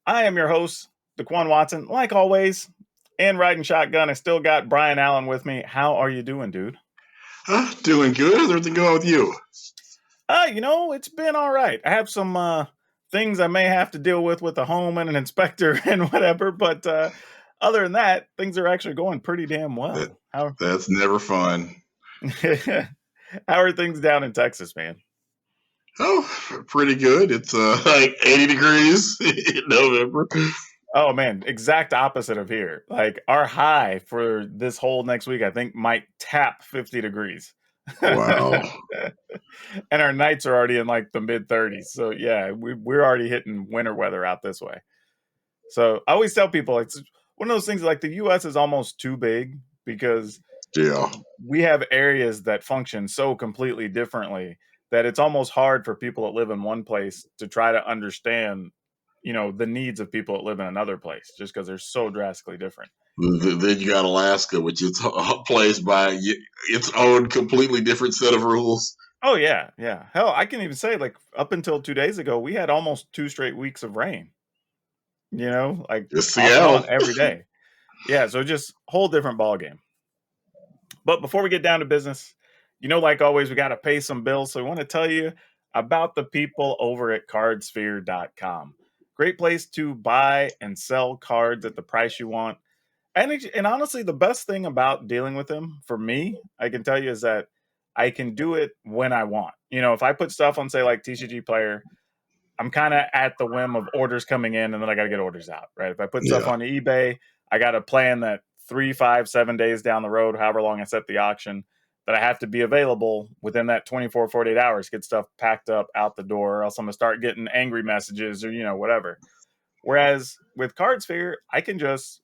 I am your host, DeQuan Watson, like always, and riding shotgun. I still got Brian Allen with me. How are you doing, dude? Doing good. How's everything going with you? It's been all right. I have some things I may have to deal with the home and an inspector and whatever, but other than that, things are actually going pretty damn well. That's never fun. How are things down in Texas, man? Oh, pretty good. It's like 80 degrees in November. Oh man, exact opposite of here. Like our high for this whole next week, I think might tap 50 degrees. Wow. And our nights are already in like the mid 30s. So yeah, we're already hitting winter weather out this way. So I always tell people it's one of those things like the US is almost too big because we have areas that function so completely differently that it's almost hard for people that live in one place to try to understand, the needs of people that live in another place just because they're so drastically different. Then you got Alaska, which is placed by its own completely different set of rules. Oh, yeah. Hell, I can even say, like, up until 2 days ago, we had almost 2 straight weeks of rain. Like Seattle every day. Yeah, so just whole different ball game. But before we get down to business, like always, we got to pay some bills. So I want to tell you about the people over at Cardsphere.com. Great place to buy and sell cards at the price you want. And honestly, the best thing about dealing with them, for me, I can tell you, is that I can do it when I want. If I put stuff on, say, like TCGPlayer, I'm kind of at the whim of orders coming in, and then I got to get orders out, right? If I put stuff on eBay, I got to plan that 3, 5, 7 days down the road, however long I set the auction, that I have to be available within that 24, 48 hours, get stuff packed up out the door, or else I'm going to start getting angry messages or, whatever. Whereas with Cardsphere, I can just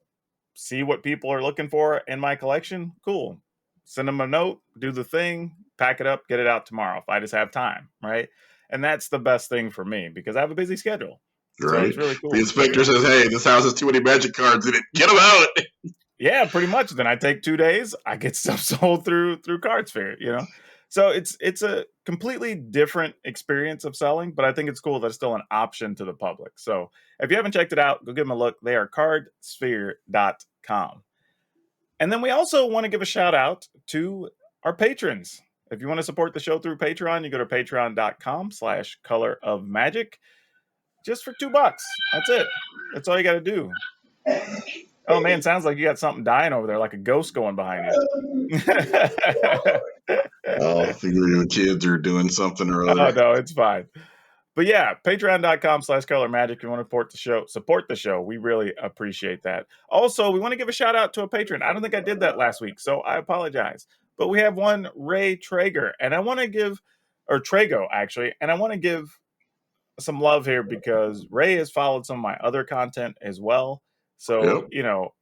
see what people are looking for in my collection. Cool. Send them a note, do the thing, pack it up, get it out tomorrow if I just have time, right? And that's the best thing for me because I have a busy schedule. Right. So it's really cool. The inspector says, hey, this house has too many magic cards in it. Get them out. Yeah, pretty much. Then I take 2 days. I get stuff sold through Cardsphere, So it's a completely different experience of selling, but I think it's cool that it's still an option to the public. So if you haven't checked it out, go give them a look. They are cardsphere.com. And then we also want to give a shout out to our patrons. If you want to support the show through Patreon, you go to patreon.com/colorofmagic just for $2. That's it. That's all you got to do. Oh man, sounds like you got something dying over there, like a ghost going behind you. Oh, I think the kids are doing something or other. Oh no, it's fine. But yeah, patreon.com/colormagic. If you want to support the show, we really appreciate that. Also, we want to give a shout out to a patron. I don't think I did that last week, so I apologize. But we have one, Ray Traeger, and I want to give, or Trago actually, and I want to give some love here because Ray has followed some of my other content as well. So,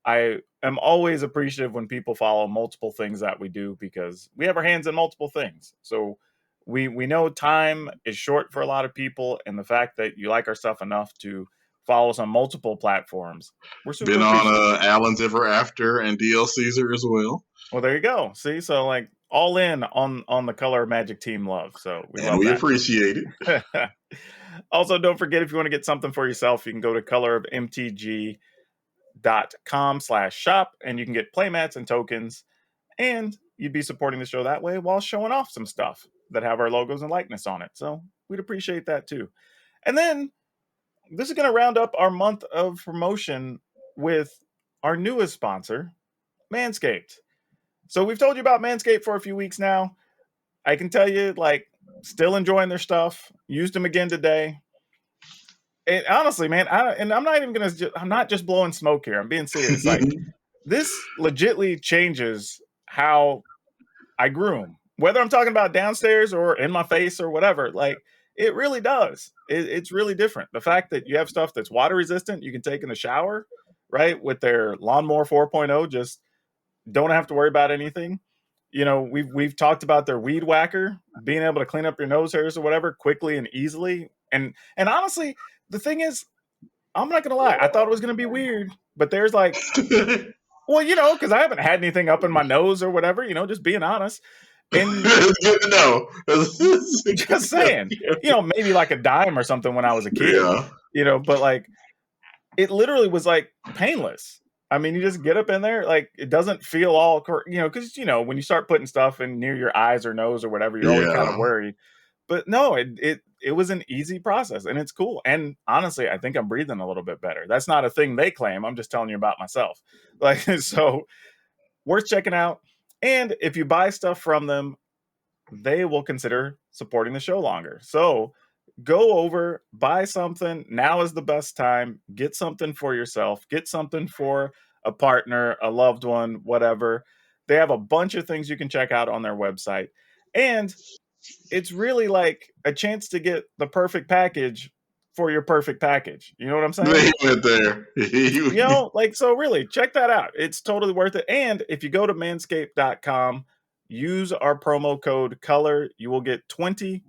I am always appreciative when people follow multiple things that we do because we have our hands in multiple things. So we know time is short for a lot of people, and the fact that you like our stuff enough to follow us on multiple platforms. We're super been on Alan's Ever After and DL Caesar as well. Well, there you go. See, so like all in on the Color of Magic team love. So we appreciate it. Also, don't forget, if you want to get something for yourself, you can go to colorofmtg.com/shop and you can get playmats and tokens, and you'd be supporting the show that way while showing off some stuff that have our logos and likeness on it. So we'd appreciate that too. And then this is going to round up our month of promotion with our newest sponsor, Manscaped. So we've told you about Manscaped for a few weeks now. I can tell you, like, still enjoying their stuff. Used them again today. And honestly, man, I'm not just blowing smoke here. I'm being serious. Like, this legitly changes how I groom. Whether I'm talking about downstairs or in my face or whatever, like, it really does. It's really different. The fact that you have stuff that's water resistant, you can take in the shower, right? With their Lawnmower 4.0, just don't have to worry about anything. We've talked about their Weed Whacker, being able to clean up your nose hairs or whatever quickly and easily. And honestly, the thing is, I'm not gonna lie, I thought it was gonna be weird, but there's like, well, because I haven't had anything up in my nose or whatever, just being honest. And it's good to know. Just saying, maybe like a dime or something when I was a kid, but like, it literally was like painless. I mean, you just get up in there, like it doesn't feel all, because when you start putting stuff in near your eyes or nose or whatever, you're always kind of Yeah. worried. But no, it was an easy process and it's cool. And honestly, I think I'm breathing a little bit better. That's not a thing they claim. I'm just telling you about myself. Like, so worth checking out. And if you buy stuff from them, they will consider supporting the show longer. So go over, buy something. Now is the best time. Get something for yourself, get something for a partner, a loved one, whatever. They have a bunch of things you can check out on their website. And it's really like a chance to get the perfect package for your perfect package. You know what I'm saying? They went there. Like, so really check that out. It's totally worth it. And if you go to manscaped.com, use our promo code color, you will get 20%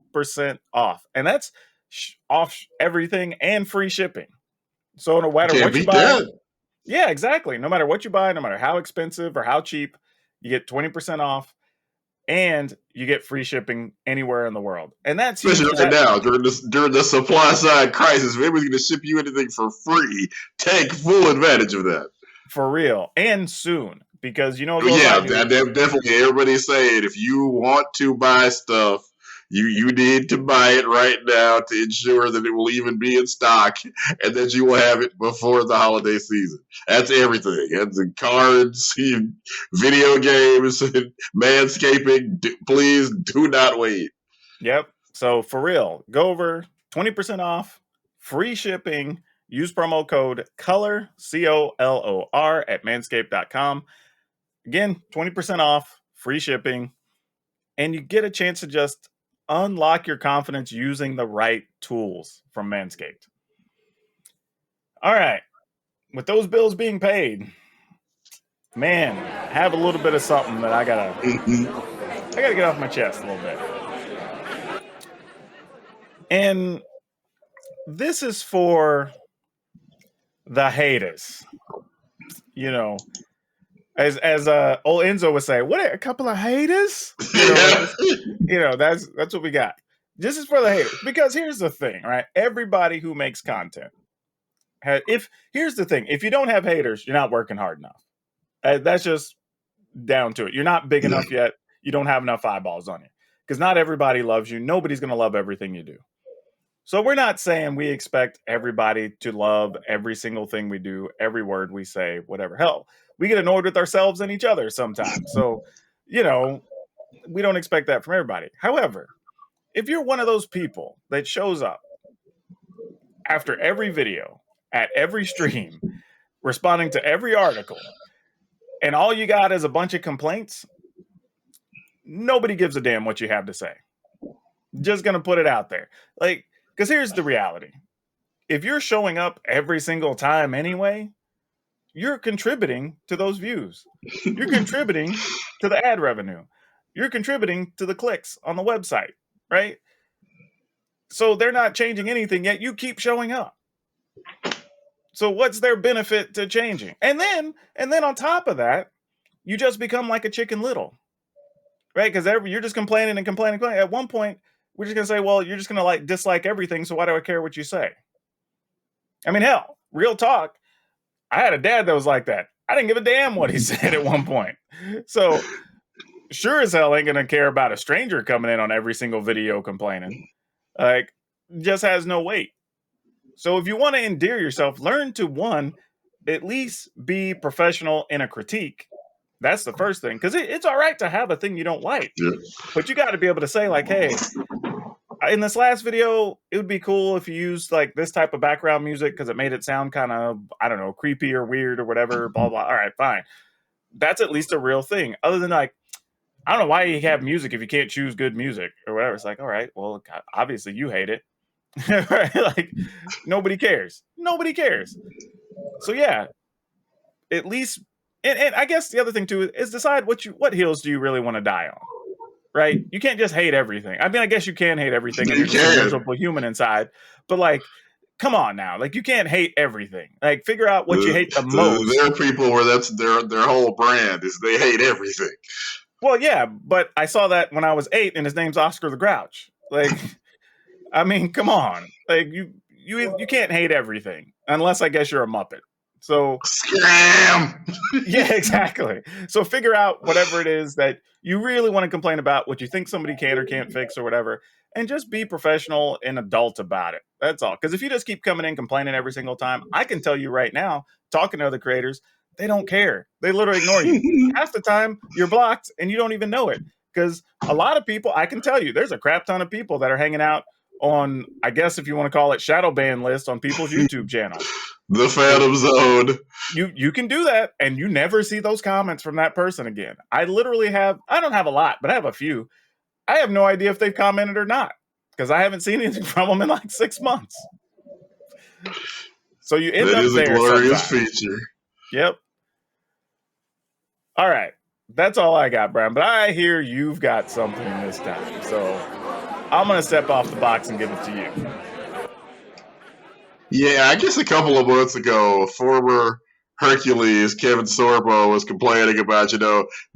off. And that's off everything and free shipping. So no matter Can't what you beat buy, that. yeah, exactly. No matter what you buy, no matter how expensive or how cheap, you get 20% off and you get free shipping anywhere in the world. And that's huge. Especially right now during the supply side crisis, if everybody's going to ship you anything for free, take full advantage of that. For real, and soon, because definitely. Everybody's saying if you want to buy stuff, you need to buy it right now to ensure that it will even be in stock and that you will have it before the holiday season. That's everything. That's the cards, video games, manscaping. Please do not wait. Yep. So for real, go over, 20% off, free shipping. Use promo code COLOR, COLOR, at manscaped.com. Again, 20% off, free shipping, and you get a chance to just unlock your confidence using the right tools from Manscaped. All right. With those bills being paid, man, have a little bit of something that I gotta get off my chest a little bit. And this is for the haters. As old Enzo would say, what a couple of haters? That's what we got. This is for the haters. Because here's the thing, right? Everybody who makes content, here's the thing, if you don't have haters, you're not working hard enough. That's just down to it. You're not big enough yet. You don't have enough eyeballs on you. Because not everybody loves you. Nobody's going to love everything you do. So we're not saying we expect everybody to love every single thing we do, every word we say, whatever. Hell, we get annoyed with ourselves and each other sometimes. So, we don't expect that from everybody. However, if you're one of those people that shows up after every video, at every stream, responding to every article, and all you got is a bunch of complaints, nobody gives a damn what you have to say. Just going to put it out there. Because here's the reality. If you're showing up every single time anyway, you're contributing to those views. You're contributing to the ad revenue. You're contributing to the clicks on the website, right? So they're not changing anything, yet you keep showing up. So what's their benefit to changing? And then on top of that, you just become like a Chicken Little, right? Because you're just complaining and complaining. At one point, we're just going to say, well, you're just going to dislike everything, so why do I care what you say? I mean, hell, real talk. I had a dad that was like that. I didn't give a damn what he said at one point. So sure as hell ain't going to care about a stranger coming in on every single video complaining. Just has no weight. So if you want to endear yourself, learn to, one, at least be professional in a critique. That's the first thing. Because it's all right to have a thing you don't like. Yeah. But you got to be able to say, hey, in this last video, it would be cool if you used this type of background music because it made it sound kind of, I don't know, creepy or weird or whatever, blah, blah. All right, fine. That's at least a real thing. Other than I don't know why you have music if you can't choose good music or whatever. It's all right, well, obviously you hate it. Right? Nobody cares. Nobody cares. So yeah, at least, and I guess the other thing too is decide what hills do you really want to die on. Right? You can't just hate everything. I mean, I guess you can hate everything and you're just a miserable human inside. But come on now. You can't hate everything. Figure out what you hate the most. There are people where that's their whole brand is they hate everything. Well, yeah, but I saw that when I was 8 and his name's Oscar the Grouch. I mean, come on. You can't hate everything. unless I guess you're a Muppet. So Scam! yeah, exactly. So figure out whatever it is that you really want to complain about, what you think somebody can or can't fix or whatever, and just be professional and adult about it. That's all. Because if you just keep coming in complaining every single time, I can tell you right now, talking to other creators, they don't care. They literally ignore you. Half the time, you're blocked and you don't even know it. Because a lot of people, I can tell you, there's a crap ton of people that are hanging out on, I guess if you want to call it, shadow ban list on people's YouTube channels. The Phantom Zone. You can do that, and you never see those comments from that person again. I literally have, I don't have a lot, but I have a few. I have no idea if they've commented or not, because I haven't seen anything from them in like 6 months. So you end That up is there a glorious sometime. feature. Yep. All right. That's all I got, Brian. But I hear you've got something this time. So I'm going to step off the box and give it to you. Yeah, I guess a couple of months ago, former Hercules Kevin Sorbo was complaining about,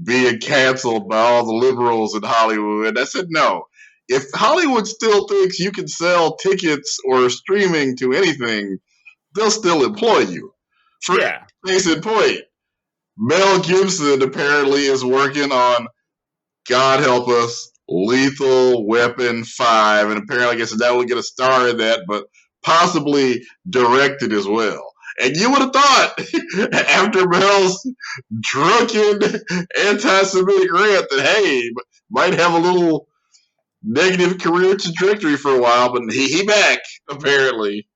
being canceled by all the liberals in Hollywood. And I said, no. If Hollywood still thinks you can sell tickets or streaming to anything, they'll still employ you. Yeah. Case in point, Mel Gibson apparently is working on, God help us, Lethal Weapon 5. And apparently, I guess that will get a star in that, but possibly directed as well. And you would have thought, after Mel's drunken anti-Semitic rant, that, hey, might have a little negative career trajectory for a while, but he back, apparently.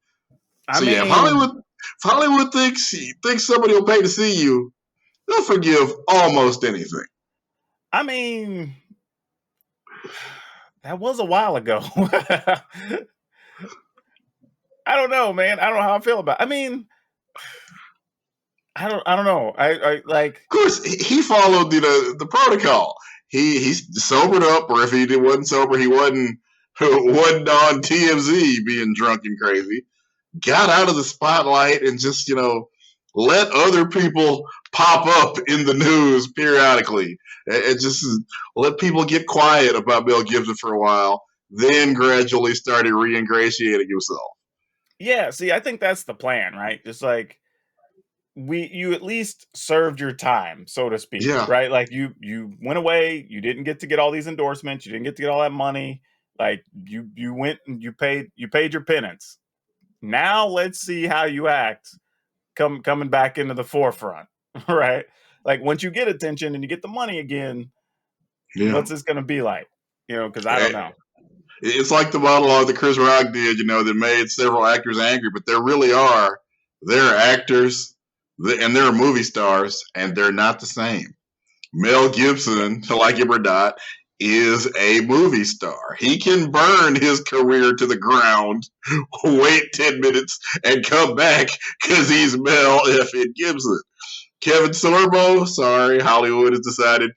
If Hollywood thinks somebody will pay to see you, they'll forgive almost anything. I mean, that was a while ago. I don't know, man. I don't know how I feel about it. I mean, I don't know. I like. Of course, he followed the protocol. He sobered up, or if he wasn't sober, he wasn't on TMZ being drunk and crazy. Got out of the spotlight and just let other people pop up in the news periodically, and just let people get quiet about Mel Gibson for a while. Then gradually started re-ingratiating himself. Yeah, see, I think that's the plan, right? Just like you at least served your time, so to speak, right? Like you went away, you didn't get to get all these endorsements, you didn't get to get all that money. Like you went and you paid your penance. Now let's see how you act coming back into the forefront, right? Like once you get attention and you get the money again, what's this going to be like? Because I don't know. It's like the monologue that Chris Rock did, that made several actors angry, but they're actors and they're movie stars, and they're not the same. Mel Gibson, like him or not, is a movie star. He can burn his career to the ground, wait 10 minutes, and come back because he's Mel F. Gibson. Kevin Sorbo, sorry, Hollywood has decided,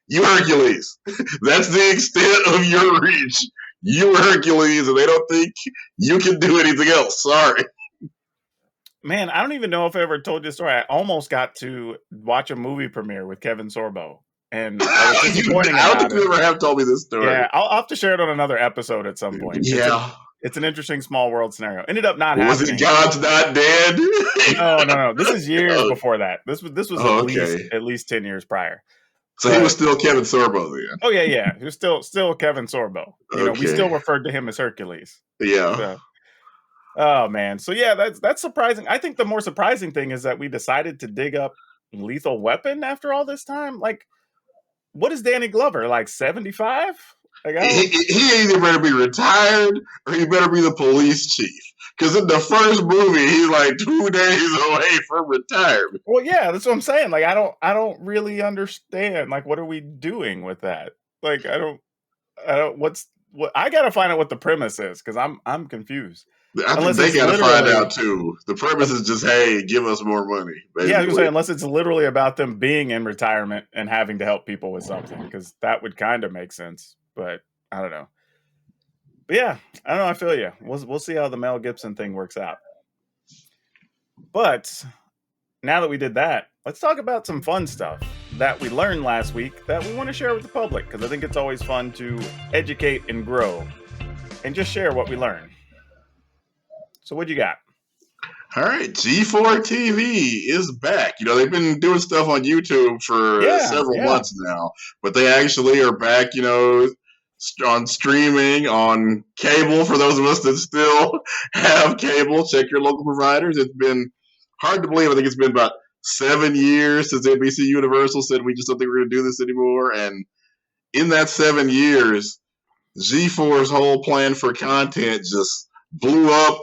you Hercules. That's the extent of your reach. You Hercules, and they don't think you can do anything else. Sorry. Man, I don't even know if I ever told you this story. I almost got to watch a movie premiere with Kevin Sorbo. And I was disappointing I don't think you ever have told me this story. Yeah, I'll have to share it on another episode at some point. Yeah. It's an interesting small world scenario. Ended up not happening. Was it God's Not Dead? No. This is years before that. This was at least 10 years prior. So he was still Kevin Sorbo then. Oh yeah. He was still Kevin Sorbo. We still referred to him as Hercules. Yeah. So, oh man. So yeah, that's surprising. I think the more surprising thing is that we decided to dig up Lethal Weapon after all this time. Like, what is Danny Glover, like 75? Like, he either better be retired or he better be the police chief. Because in the first movie, he's like 2 days away from retirement. Well, yeah, that's what I'm saying. Like, I don't really understand. Like, what are we doing with that? Like, I don't. I gotta find out what the premise is because I'm confused. I think they gotta find out too. The premise is just, hey, give us more money. Basically. Yeah, I was saying, unless it's literally about them being in retirement and having to help people with something, because that would kind of make sense. But I don't know. But yeah, I don't know. I feel you. We'll see how the Mel Gibson thing works out. But now that we did that, let's talk about some fun stuff that we learned last week that we want to share with the public, because I think it's always fun to educate and grow and just share what we learned. So what you got? All right, G4 TV is back. You know, they've been doing stuff on YouTube for Yeah, several yeah. months now, but they actually are back, you know, on streaming, on cable for those of us that still have cable. Check your local providers. It's been hard to believe. I think it's been about 7 years since NBC Universal said we just don't think we're going to do this anymore. And in that 7 years, G4's whole plan for content just blew up,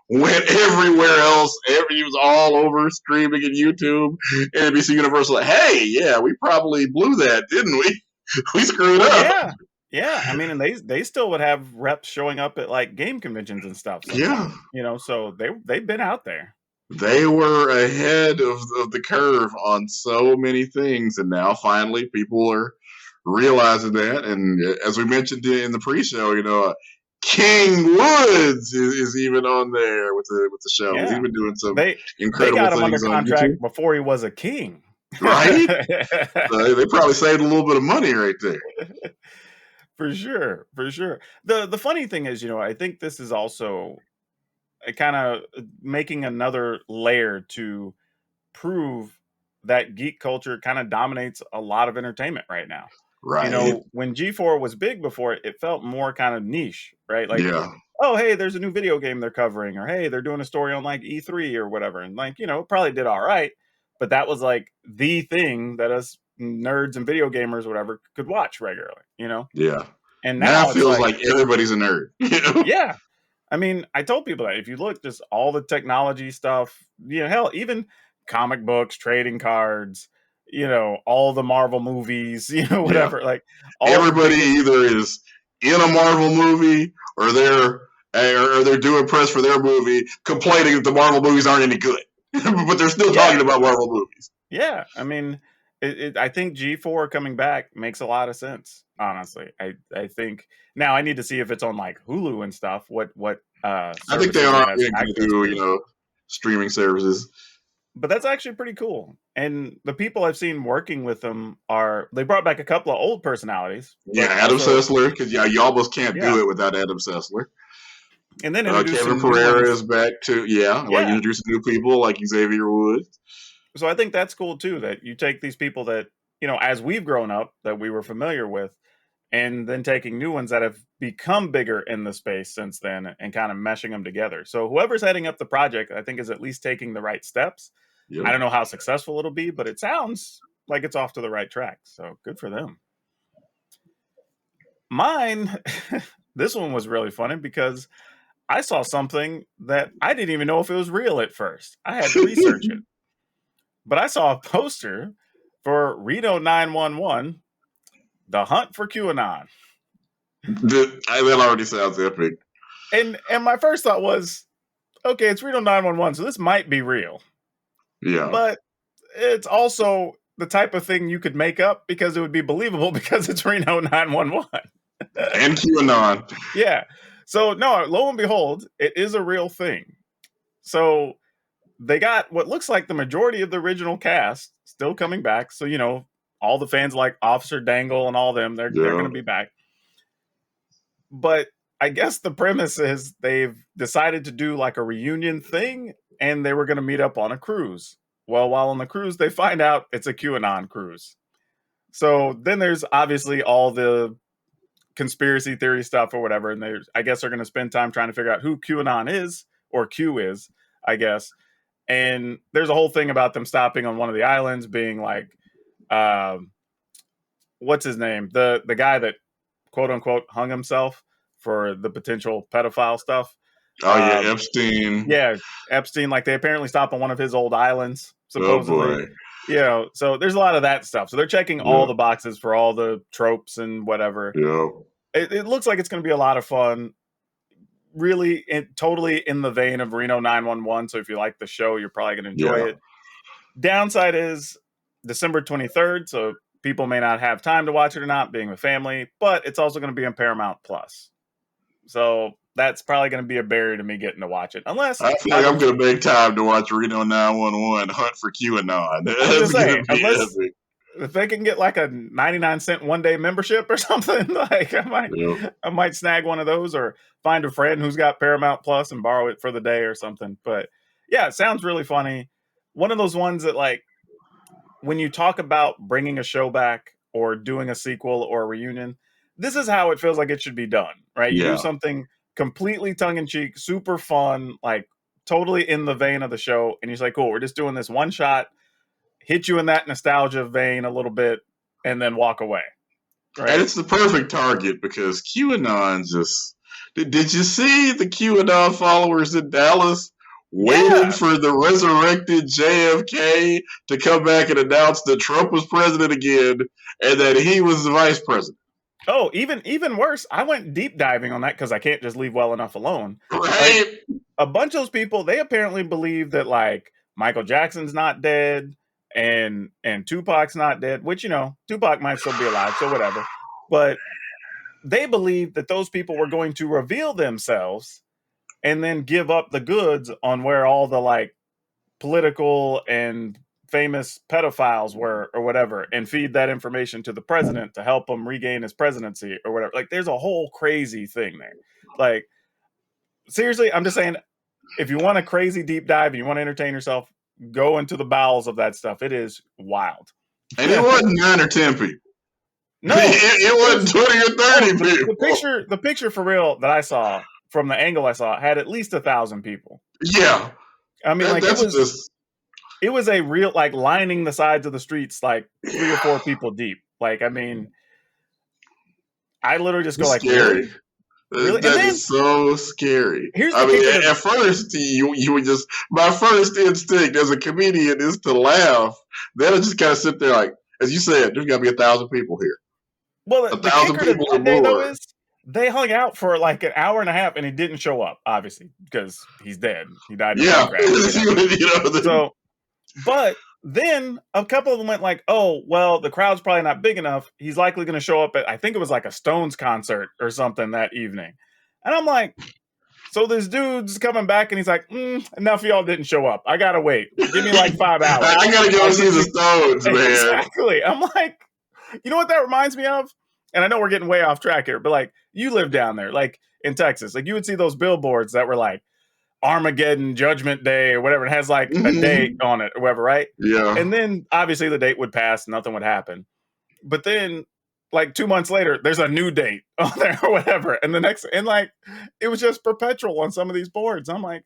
went everywhere else. He was all over streaming and YouTube. NBC Universal, like, hey, yeah, we probably blew that, didn't we? We screwed up. Yeah. Yeah, I mean, and they still would have reps showing up at like game conventions and stuff. Yeah, You know, so they've been out there. they were ahead of the curve on so many things, and now finally people are realizing that. And as we mentioned in the pre-show, you know, King Woods is even on there with the show. Yeah. He's been doing some They incredible got him things under on contract YouTube. before he was a king. Right? They probably saved a little bit of money right there. For sure, for sure. The funny thing is, you know, I think this is also kind of making another layer to prove that geek culture kind of dominates a lot of entertainment right now. Right. You know, when G4 was big before, it felt more kind of niche, right? Like, yeah. oh, hey, there's a new video game they're covering, or hey, they're doing a story on like E3 or whatever. And like, you know, it probably did all right, but that was like the thing that us nerds and video gamers, whatever, could watch regularly, you know? Yeah. And Now now it it's feels like, like everybody's a nerd. You know? yeah. I mean, I told people that if you look, just all the technology stuff, you know, hell, even comic books, trading cards, you know, all the Marvel movies, you know, whatever. Like all everybody either is in a Marvel movie or they're doing press for their movie, complaining that the Marvel movies aren't any good, but they're still talking about Marvel movies. Yeah, I mean, I think G4 coming back makes a lot of sense. Honestly, I think now I need to see if it's on like Hulu and stuff. What I think they are going to do, to. you know, streaming services. But that's actually pretty cool. And the people I've seen working with them they brought back a couple of old personalities. Yeah, Adam Sessler, because you almost can't do it without Adam Sessler. And then Kevin Pereira is back too. Like introducing new people like Xavier Woods. So I think that's cool too, that you take these people that, you know, as we've grown up, that we were familiar with, and then taking new ones that have become bigger in the space since then and kind of meshing them together. So whoever's heading up the project, I think, is at least taking the right steps. Yep. I don't know how successful it'll be, but it sounds like it's off to the right track. So good for them. Mine, this one was really funny because I saw something that I didn't even know if it was real at first. I had to research it. But I saw a poster for Reno 911, The Hunt for QAnon. That already sounds epic. And my first thought was, okay, it's Reno 911, so this might be real. Yeah. But it's also the type of thing you could make up because it would be believable because it's Reno 911. And QAnon. Yeah. So, no, lo and behold, it is a real thing. So they got what looks like the majority of the original cast still coming back. So, you know, all the fans like Officer Dangle and all them, they're going to be back. But I guess the premise is they've decided to do like a reunion thing, and they were going to meet up on a cruise. Well, while on the cruise, they find out it's a QAnon cruise. So then there's obviously all the conspiracy theory stuff or whatever, and I guess they're going to spend time trying to figure out who QAnon is, or Q is, I guess. And there's a whole thing about them stopping on one of the islands, being like, what's his name? The guy that quote unquote hung himself for the potential pedophile stuff. Oh yeah, Epstein. Yeah, Epstein. Like they apparently stopped on one of his old islands, supposedly. Oh boy. You know, so there's a lot of that stuff. So they're checking all the boxes for all the tropes and whatever. Yeah. It looks like it's going to be a lot of fun. Really, totally in the vein of Reno 911. So if you like the show, you're probably going to enjoy it. Downside is December 23rd. So people may not have time to watch it or not, being with family. But it's also going to be on Paramount Plus. So that's probably going to be a barrier to me getting to watch it. Unless I feel like I'm going to make time to watch Reno 911 Hunt for QAnon. That's saying, unless if they can get like a 99-cent one-day membership or something, like I might snag one of those or find a friend who's got Paramount Plus and borrow it for the day or something. But Yeah, it sounds really funny. One of those ones that, like, when you talk about bringing a show back or doing a sequel or a reunion, this is how it feels like it should be done, right? You do Yeah. something completely tongue in cheek, super fun, like totally in the vein of the show, and you're like, cool, we're just doing this one shot, hit you in that nostalgia vein a little bit, and then walk away, And right? it's the perfect target because QAnon just. Did you see the QAnon followers in Dallas waiting Yeah. for the resurrected JFK to come back and announce that Trump was president again and that he was the vice president? Oh, even worse, I went deep diving on that because I can't just leave well enough alone. Like, Right? a bunch of those people, they apparently believe that, like, Michael Jackson's not dead and Tupac's not dead, which, you know, Tupac might still be alive, so whatever. But they believe that those people were going to reveal themselves and then give up the goods on where all the, like, political and famous pedophiles were or whatever, and feed that information to the president to help him regain his presidency or whatever. Like, there's a whole crazy thing there. Like, seriously, I'm just saying, if you want a crazy deep dive and you want to entertain yourself, go into the bowels of that stuff. It is wild. And it wasn't 9 or 10 people. No, it wasn't 20 or 30 people. The picture for real that I saw from the angle I saw had at least 1,000 people. Yeah. I mean, like, that's just. It was a real, like, lining the sides of the streets, like 3 or 4 people deep. Like, I mean, I literally just go like, scary. Really? That is so scary. Here's I the mean, kicker. at first, you would just. My first instinct as a comedian is to laugh. Then I just kind of sit there like, as you said, there's got to be 1,000 people here. Well, the 1,000 kicker to people or that day, though, more. is they hung out for like an hour and a half and he didn't show up, obviously, because he's dead. He died in a plane crash. So, but then a couple of them went like, oh, well, the crowd's probably not big enough. He's likely going to show up at, I think it was like a Stones concert or something that evening. And I'm like, so this dude's coming back and he's like, enough of y'all didn't show up. I got to wait. Give me like 5 hours. I got to go see the Stones, man. Exactly. I'm like, you know what that reminds me of? And I know we're getting way off track here, but like, you live down there, like in Texas. Like, you would see those billboards that were like Armageddon, Judgment Day, or whatever. It has like a date on it or whatever, right? Yeah. And then obviously the date would pass, nothing would happen. But then like 2 months later, there's a new date on there or whatever. And the next, and like, it was just perpetual on some of these boards. I'm like,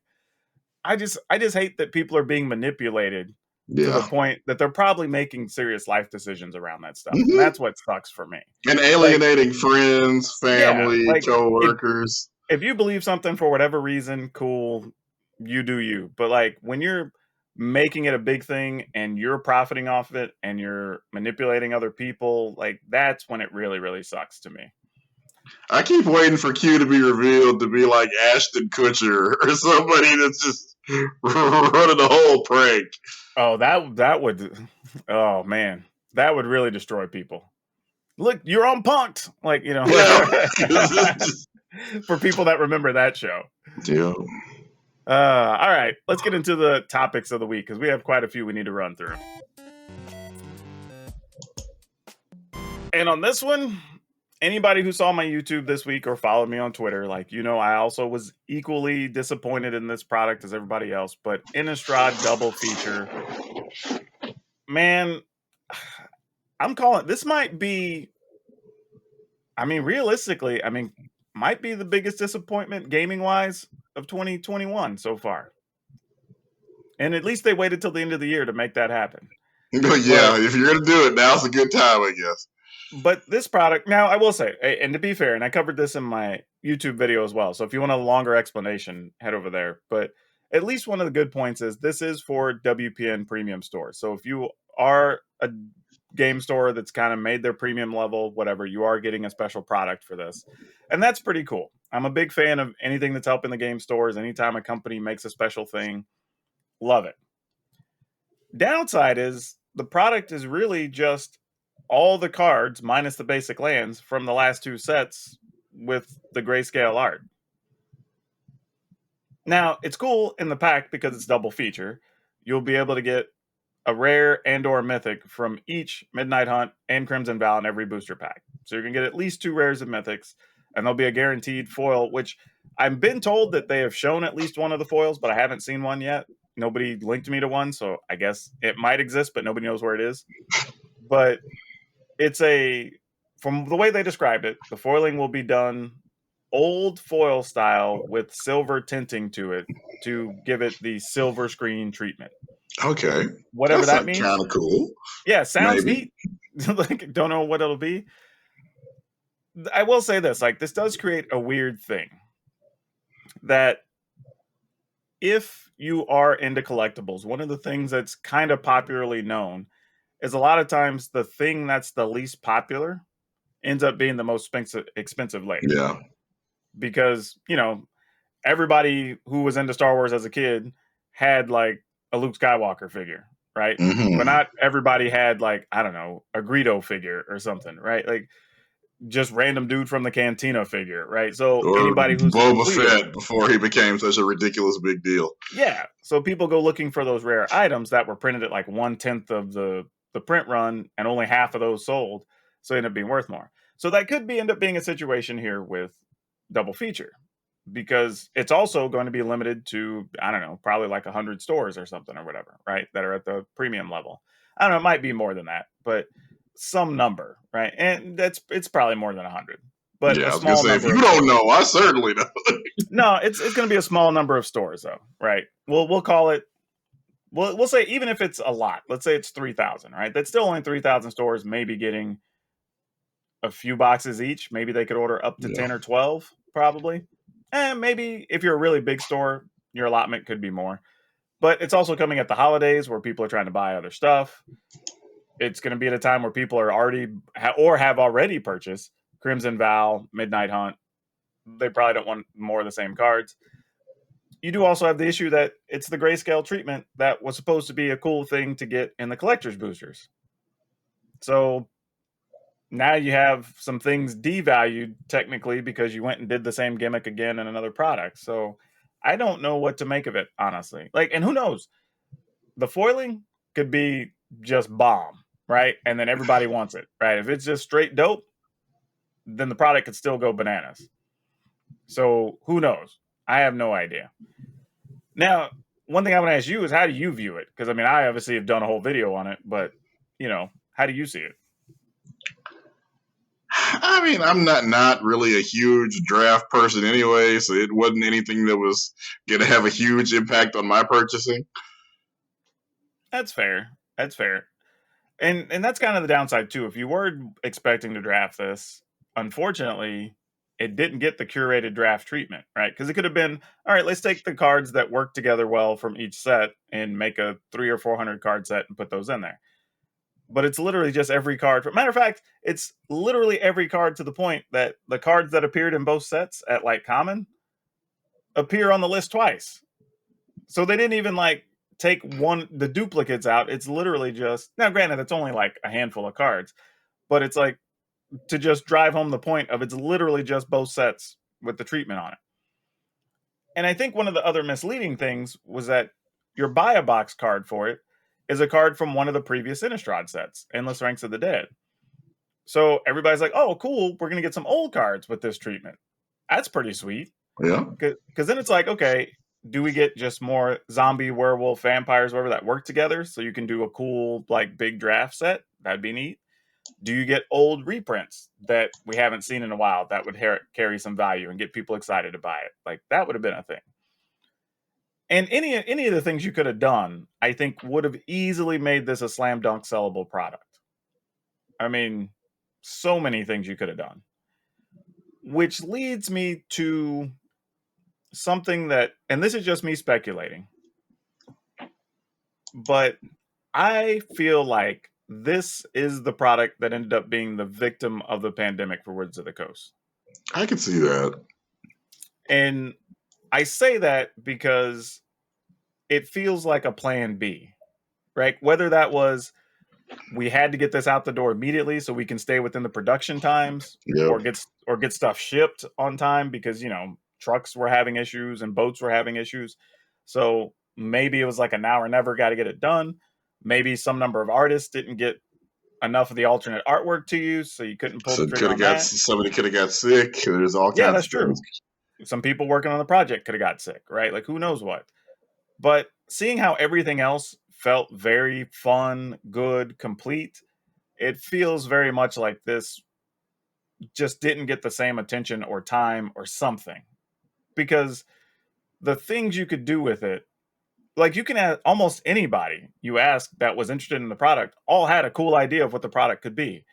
I just hate that people are being manipulated to the point that they're probably making serious life decisions around that stuff. And that's what sucks for me. And alienating friends, family, coworkers. If you believe something for whatever reason, cool, you do you. But like, when you're making it a big thing and you're profiting off of it and you're manipulating other people, like, that's when it really, really sucks to me. I keep waiting for Q to be revealed to be like Ashton Kutcher or somebody that's just running the whole prank. Oh, that would, oh man, that would really destroy people. Look, you're on Punk'd, like, you know, for people that remember that show. Yeah. All right, let's get into the topics of the week because we have quite a few we need to run through. And on this one, anybody who saw my YouTube this week or followed me on Twitter, like, you know, I also was equally disappointed in this product as everybody else. But Innistrad Double Feature, man, I'm calling this might be, I mean, realistically, I mean, might be the biggest disappointment gaming wise of 2021 so far. And at least they waited till the end of the year to make that happen. But yeah, if you're gonna do it, now's a good time, I guess. But this product, now I will say, and to be fair, and I covered this in my YouTube video as well, so if you want a longer explanation, head over there. But at least one of the good points is this is for WPN premium stores. So if you are a game store that's kind of made their premium level, whatever, you are getting a special product for this. And that's pretty cool. I'm a big fan of anything that's helping the game stores. Anytime a company makes a special thing, love it. Downside is the product is really just all the cards minus the basic lands from the last 2 sets with the grayscale art. Now, it's cool in the pack because it's double feature. You'll be able to get a rare and or mythic from each Midnight Hunt and Crimson Vow in every booster pack. So you're going to get at least 2 rares of mythics, and there'll be a guaranteed foil, which I've been told that they have shown at least one of the foils, but I haven't seen one yet. Nobody linked me to one, so I guess it might exist, but nobody knows where it is. But it's from the way they described it, the foiling will be done old foil style with silver tinting to it to give it the silver screen treatment. Okay. Whatever That's that kind means. of cool. Yeah, sounds Maybe. neat. Like, don't know what it'll be. I will say this, like, this does create a weird thing that if you are into collectibles, one of the things that's kind of popularly known is a lot of times the thing that's the least popular ends up being the most expensive later. Yeah. Because, everybody who was into Star Wars as a kid had like a Luke Skywalker figure, right? Mm-hmm. But not everybody had like, I don't know, a Greedo figure or something, right? Like just random dude from the Cantina figure, right? So Or anybody who's a Boba completist, Fett before he became such a ridiculous big deal. yeah. So people go looking for those rare items that were printed at like 1/10 of the print run, and only half of those sold, so they end up being worth more. So that could end up being a situation here with Double Feature, because it's also going to be limited to, I don't know, probably like 100 stores or something or whatever, right? That are at the premium level. I don't know, it might be more than that, but some number, right? And it's probably more than 100. But Yeah, a I was gonna small say, if number you of don't stores. know, I certainly know. No, it's going to be a small number of stores though, right? We'll call it, we'll say, even if it's a lot, let's say it's 3,000, right? That's still only 3,000 stores, maybe getting a few boxes each. Maybe they could order up to Yeah. 10 or 12, probably. And maybe if you're a really big store, your allotment could be more. But it's also coming at the holidays where people are trying to buy other stuff. It's going to be at a time where people are already or have already purchased Crimson Vow, Midnight Hunt. They probably don't want more of the same cards. You do also have the issue that it's the grayscale treatment that was supposed to be a cool thing to get in the collector's boosters. So now you have some things devalued technically because you went and did the same gimmick again in another product. So I don't know what to make of it, honestly. Like, and who knows? The foiling could be just bomb, right? And then everybody wants it, right? If it's just straight dope, then the product could still go bananas. So who knows? I have no idea. Now, one thing I want to ask you is, how do you view it? Because I mean, I obviously have done a whole video on it, but how do you see it? I mean, I'm not really a huge draft person anyway, so it wasn't anything that was gonna have a huge impact on my purchasing. That's fair. That's fair. And that's kind of the downside too. If you were expecting to draft this, unfortunately, it didn't get the curated draft treatment, right? Because it could have been, all right, let's take the cards that work together well from each set and make a 300 or 400 card set and put those in there. But it's literally just every card. Matter of fact, it's literally every card, to the point that the cards that appeared in both sets at like common appear on the list twice. So they didn't even like take the duplicates out. It's literally just, now granted, it's only like a handful of cards, but it's like to just drive home the point of, it's literally just both sets with the treatment on it. And I think one of the other misleading things was that your buy a box card for it is a card from one of the previous Innistrad sets, Endless Ranks of the Dead. So everybody's like, oh, cool, we're going to get some old cards with this treatment. That's pretty sweet. Yeah. Because then it's like, okay, do we get just more zombie, werewolf, vampires, whatever, that work together so you can do a cool, like, big draft set? That'd be neat. Do you get old reprints that we haven't seen in a while that would carry some value and get people excited to buy it? Like, that would have been a thing. And any of the things you could have done, I think, would have easily made this a slam dunk sellable product. I mean, so many things you could have done. Which leads me to something that, and this is just me speculating, but I feel like this is the product that ended up being the victim of the pandemic for Wizards of the Coast. I can see that. And I say that because it feels like a plan B, right? Whether that was, we had to get this out the door immediately so we can stay within the production times, Yep. or get stuff shipped on time because, trucks were having issues and boats were having issues. So maybe it was like a now or never, got to get it done. Maybe some number of artists didn't get enough of the alternate artwork to you, so you couldn't pull the trigger on that. Somebody could have got sick. There's all kinds Yeah, that's of true. things. Some people working on the project could have got sick, right? Like, who knows what. But seeing how everything else felt very fun, good, complete, it feels very much like this just didn't get the same attention or time or something. Because the things you could do with it, like you can ask almost anybody you ask that was interested in the product, all had a cool idea of what the product could be.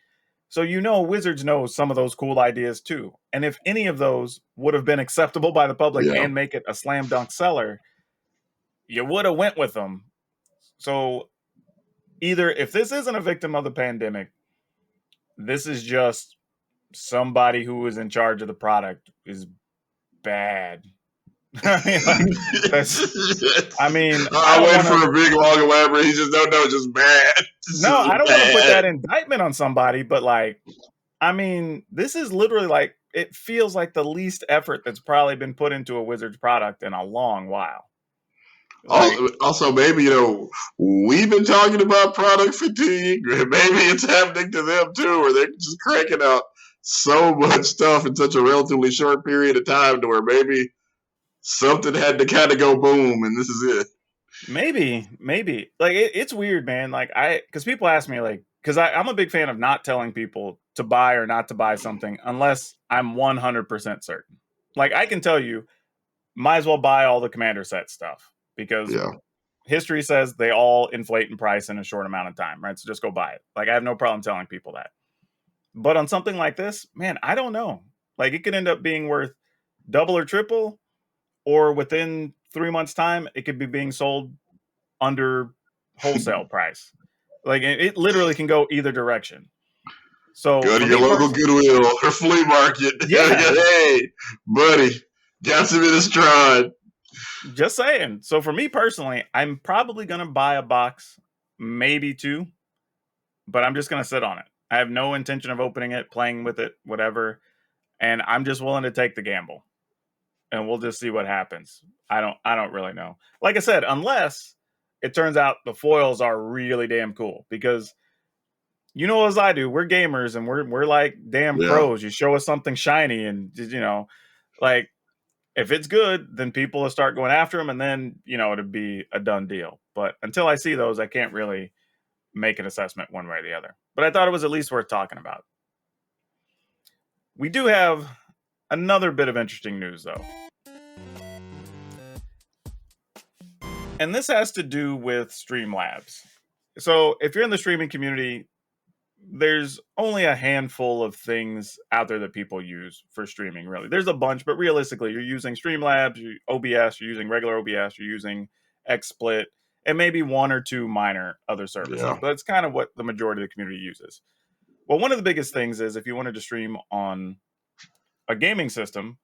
So Wizards knows some of those cool ideas too. And if any of those would have been acceptable by the public Yeah. and make it a slam dunk seller, you would have went with them. So either if this isn't a victim of the pandemic, this is just somebody who is in charge of the product is bad. I mean, like, I I don't wait want to. for a big long elaborate. He just don't know, just bad. No, I don't want to put that indictment on somebody, but like, I mean, this is literally like it feels like the least effort that's probably been put into a Wizards product in a long while. Like, Also, maybe we've been talking about product fatigue. Maybe it's happening to them too, where they're just cranking out so much stuff in such a relatively short period of time, to where maybe something had to kind of go boom, and this is it. maybe like it's weird, man. Like because people ask me like, because I'm a big fan of not telling people to buy or not to buy something unless I'm 100% certain. Like I can tell you, might as well buy all the commander set stuff because history says they all inflate in price in a short amount of time, right? So just go buy it. Like I have no problem telling people that. But on something like this, man, I don't know. Like it could end up being worth double or triple, or within 3 months' time, it could be being sold under wholesale price. Like it literally can go either direction. So Go to for your me local personally, Goodwill or flea market. yeah, Hey, buddy, got some Innistrad. just saying. So for me personally, I'm probably gonna buy a box, maybe two, but I'm just gonna sit on it. I have no intention of opening it, playing with it, whatever, and I'm just willing to take the gamble, and we'll just see what happens. I don't really know. Like I said, unless it turns out the foils are really damn cool, because as I do, we're gamers and we're like damn Yeah. pros. You show us something shiny, and like if it's good, then people will start going after them, and then it'd be a done deal. But until I see those, I can't really make an assessment one way or the other. But I thought it was at least worth talking about. We do have another bit of interesting news, though. And this has to do with Streamlabs. So if you're in the streaming community, there's only a handful of things out there that people use for streaming, really. There's a bunch, but realistically, you're using Streamlabs, OBS, you're using regular OBS, you're using XSplit, and maybe one or two minor other services. Yeah. But that's kind of what the majority of the community uses. Well, one of the biggest things is if you wanted to stream on a gaming system,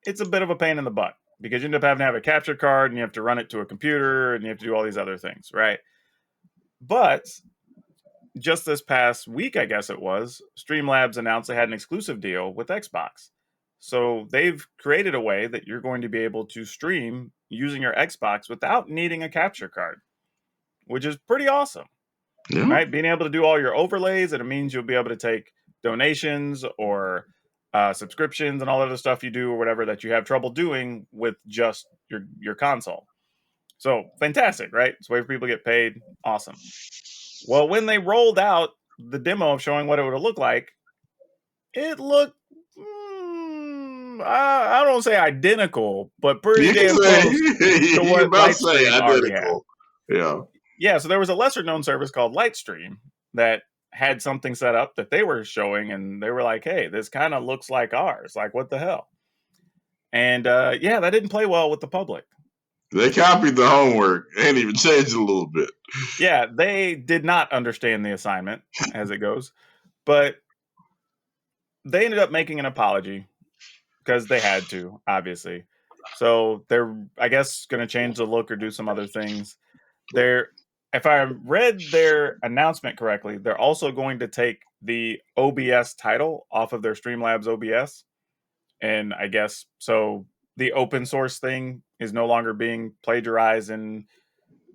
it's a bit of a pain in the butt because you end up having to have a capture card and you have to run it to a computer and you have to do all these other things, right? But just this past week, I guess it was, Streamlabs announced they had an exclusive deal with Xbox. So they've created a way that you're going to be able to stream using your Xbox without needing a capture card, which is pretty awesome. Yeah. Right? Being able to do all your overlays, and it means you'll be able to take donations or subscriptions and all other stuff you do or whatever that you have trouble doing with just your console. So fantastic, right? It's a way for people to get paid. Awesome. Well, when they rolled out the demo of showing what it would look like, it looked, I don't say identical, but pretty damn close to what Lightstream already had. Yeah, so there was a lesser known service called Lightstream that had something set up that they were showing, and they were like, hey, this kind of looks like ours. Like, what the hell? And yeah, that didn't play well with the public. They copied the homework and even changed it a little bit. Yeah, they did not understand the assignment as it goes, but they ended up making an apology because they had to, obviously. So they're, I guess, going to change the look or do some other things. If I read their announcement correctly, they're also going to take the OBS title off of their Streamlabs OBS. And I guess so the open source thing is no longer being plagiarized and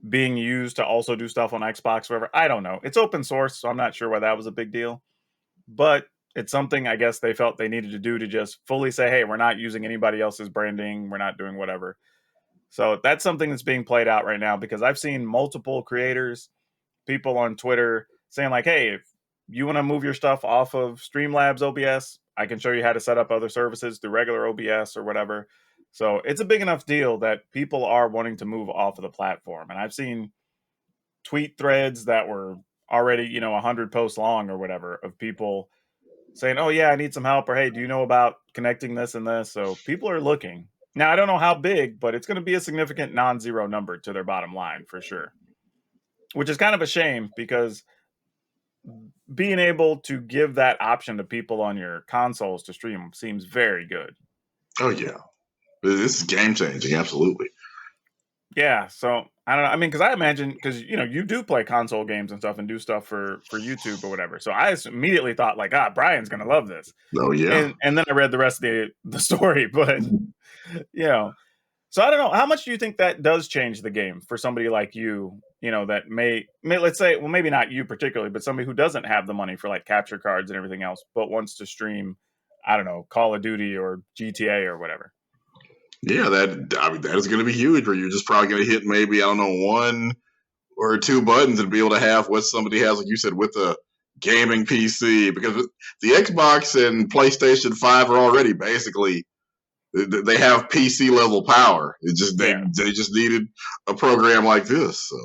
being used to also do stuff on Xbox, whatever. I don't know. It's open source, so I'm not sure why that was a big deal. But it's something I guess they felt they needed to do to just fully say, hey, we're not using anybody else's branding. We're not doing whatever. So that's something that's being played out right now, because I've seen multiple creators, people on Twitter saying like, hey, if you want to move your stuff off of Streamlabs OBS, I can show you how to set up other services through regular OBS or whatever. So it's a big enough deal that people are wanting to move off of the platform. And I've seen tweet threads that were already, 100 posts long or whatever, of people saying, oh yeah, I need some help, or hey, do you know about connecting this and this? So people are looking. Now, I don't know how big, but it's going to be a significant non-zero number to their bottom line for sure, which is kind of a shame, because being able to give that option to people on your consoles to stream seems very good. Oh yeah, this is game changing. Absolutely. Yeah, so I don't know. I mean, because I imagine, because you do play console games and stuff and do stuff for YouTube or whatever. So I immediately thought like, Brian's gonna love this. Oh yeah. And then I read the rest of the story, but so I don't know. How much do you think that does change the game for somebody like you? That may let's say, well, maybe not you particularly, but somebody who doesn't have the money for like capture cards and everything else, but wants to stream, I don't know, Call of Duty or GTA or whatever. Yeah, that is going to be huge. Where you're just probably going to hit maybe, I don't know, one or two buttons and be able to have what somebody has, like you said, with a gaming PC. Because the Xbox and PlayStation 5 are already basically, they have PC level power. It just they just needed a program like this. So